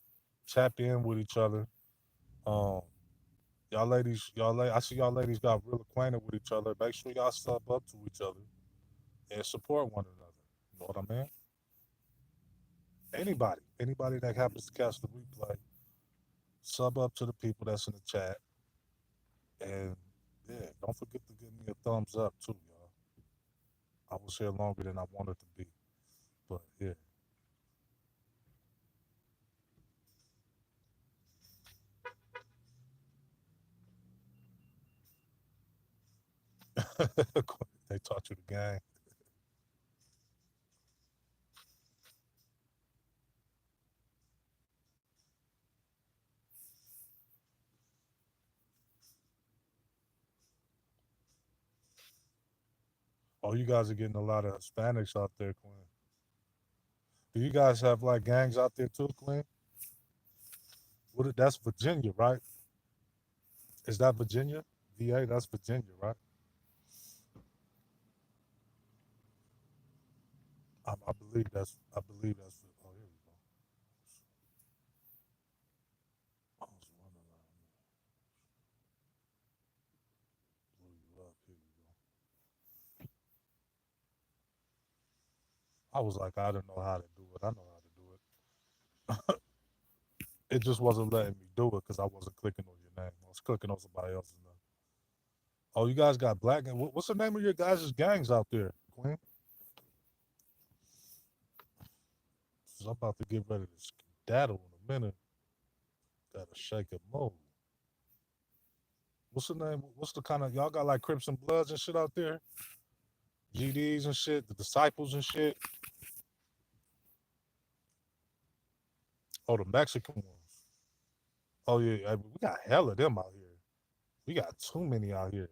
Tap in with each other. Um, y'all ladies, I see y'all ladies got real acquainted with each other. Make sure y'all sub up to each other and support one another. You know what I mean? Anybody that happens to catch the replay, sub up to the people that's in the chat, and yeah, don't forget to give me a thumbs up too, y'all. I was here longer than I wanted to be, but yeah, they taught you the game. Oh, you guys are getting a lot of Hispanics out there, Quinn. Do you guys have like gangs out there too, Quinn? That's Virginia, right? Is that Virginia? VA, that's Virginia, right? I believe that's. Oh, here we go. I was running around blew you up. Here we go. I was like, I didn't know how to do it. I know how to do it. It just wasn't letting me do it because I wasn't clicking on your name. I was clicking on somebody else's name. Oh, you guys got black. What's the name of your guys' gangs out there, Queen? 'Cause I'm about to get ready to skedaddle in a minute. Gotta shake and move. What's the name? What's the kind of y'all got like Crips and Bloods and shit out there? GDs and shit, the disciples and shit. Oh, the Mexican ones. Oh yeah, we got hella them out here. We got too many out here.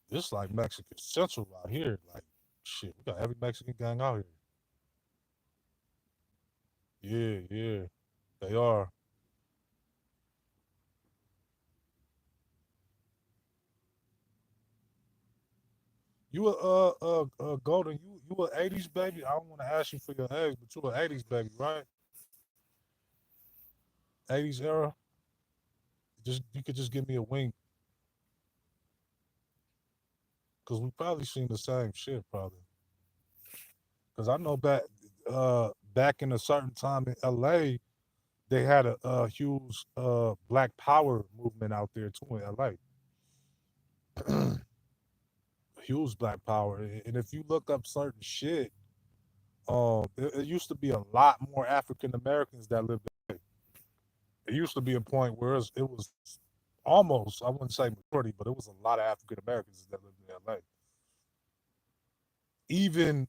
It's like Mexican Central out here. Like shit, we got every Mexican gang out here. Yeah, yeah, they are. You a golden. You a '80s baby. I don't want to ask you for your age, but you a '80s baby, right? '80s era. Just you could just give me a wink, cause we probably seen the same shit, probably. Cause I know back in a certain time in LA, they had a huge Black Power movement out there too in LA. Huge Black Power, and if you look up certain shit, it used to be a lot more African Americans that lived there. It used to be a point where it was almost, I wouldn't say majority, but it was a lot of African Americans that lived in LA. Even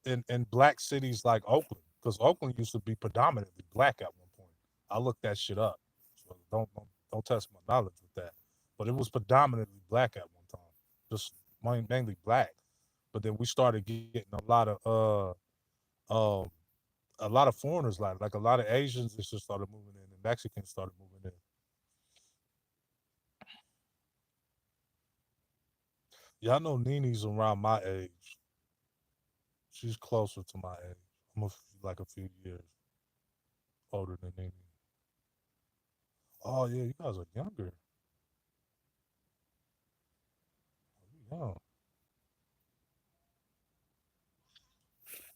in black cities like Oakland, because Oakland used to be predominantly black at one point. I looked that shit up, so don't test my knowledge with that. But it was predominantly black at one time, just mainly black. But then we started getting um a lot of foreigners, like a lot of Asians just started moving in, and Mexicans started moving in. Yeah, I know Nini's around my age. She's closer to my age. Like a few years older than Nini. Oh yeah, you guys are younger. Yeah,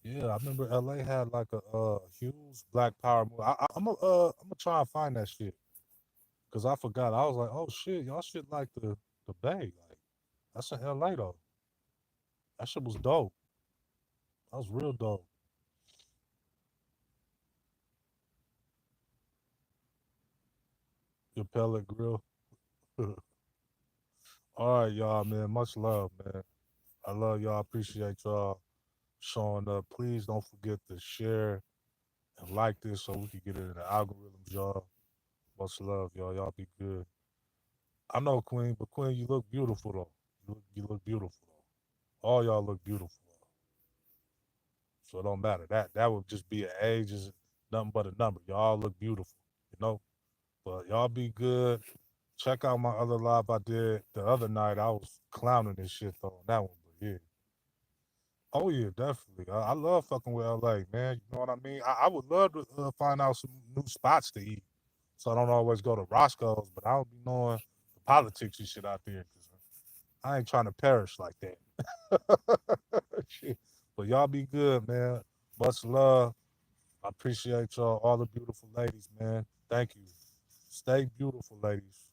yeah. I remember LA had like a huge Black Power movie. I'm gonna try and find that shit because I forgot. I was like, oh shit, y'all shit like the Bay. Like that's in LA though. That shit was dope. That was real dope. Your pellet grill. All right, y'all, man. Much love, man. I love y'all. Appreciate y'all showing up. Please don't forget to share and like this so we can get it in the algorithms, y'all. Much love, y'all. Y'all be good. I know Queen, but Queen, you look beautiful though. You look beautiful though. All y'all look beautiful though. So it don't matter. That would just be an age is nothing but a number. Y'all look beautiful, you know. But y'all be good. Check out my other live I did the other night. I was clowning this shit though on that one, but yeah. Oh yeah, definitely. I love fucking with LA, man. You know what I mean? I would love to find out some new spots to eat, so I don't always go to Roscoe's. But I don't be knowing the politics and shit out there because I ain't trying to perish like that. Shit. But y'all be good, man. Much love. I appreciate y'all, all the beautiful ladies, man. Thank you. Stay beautiful, ladies.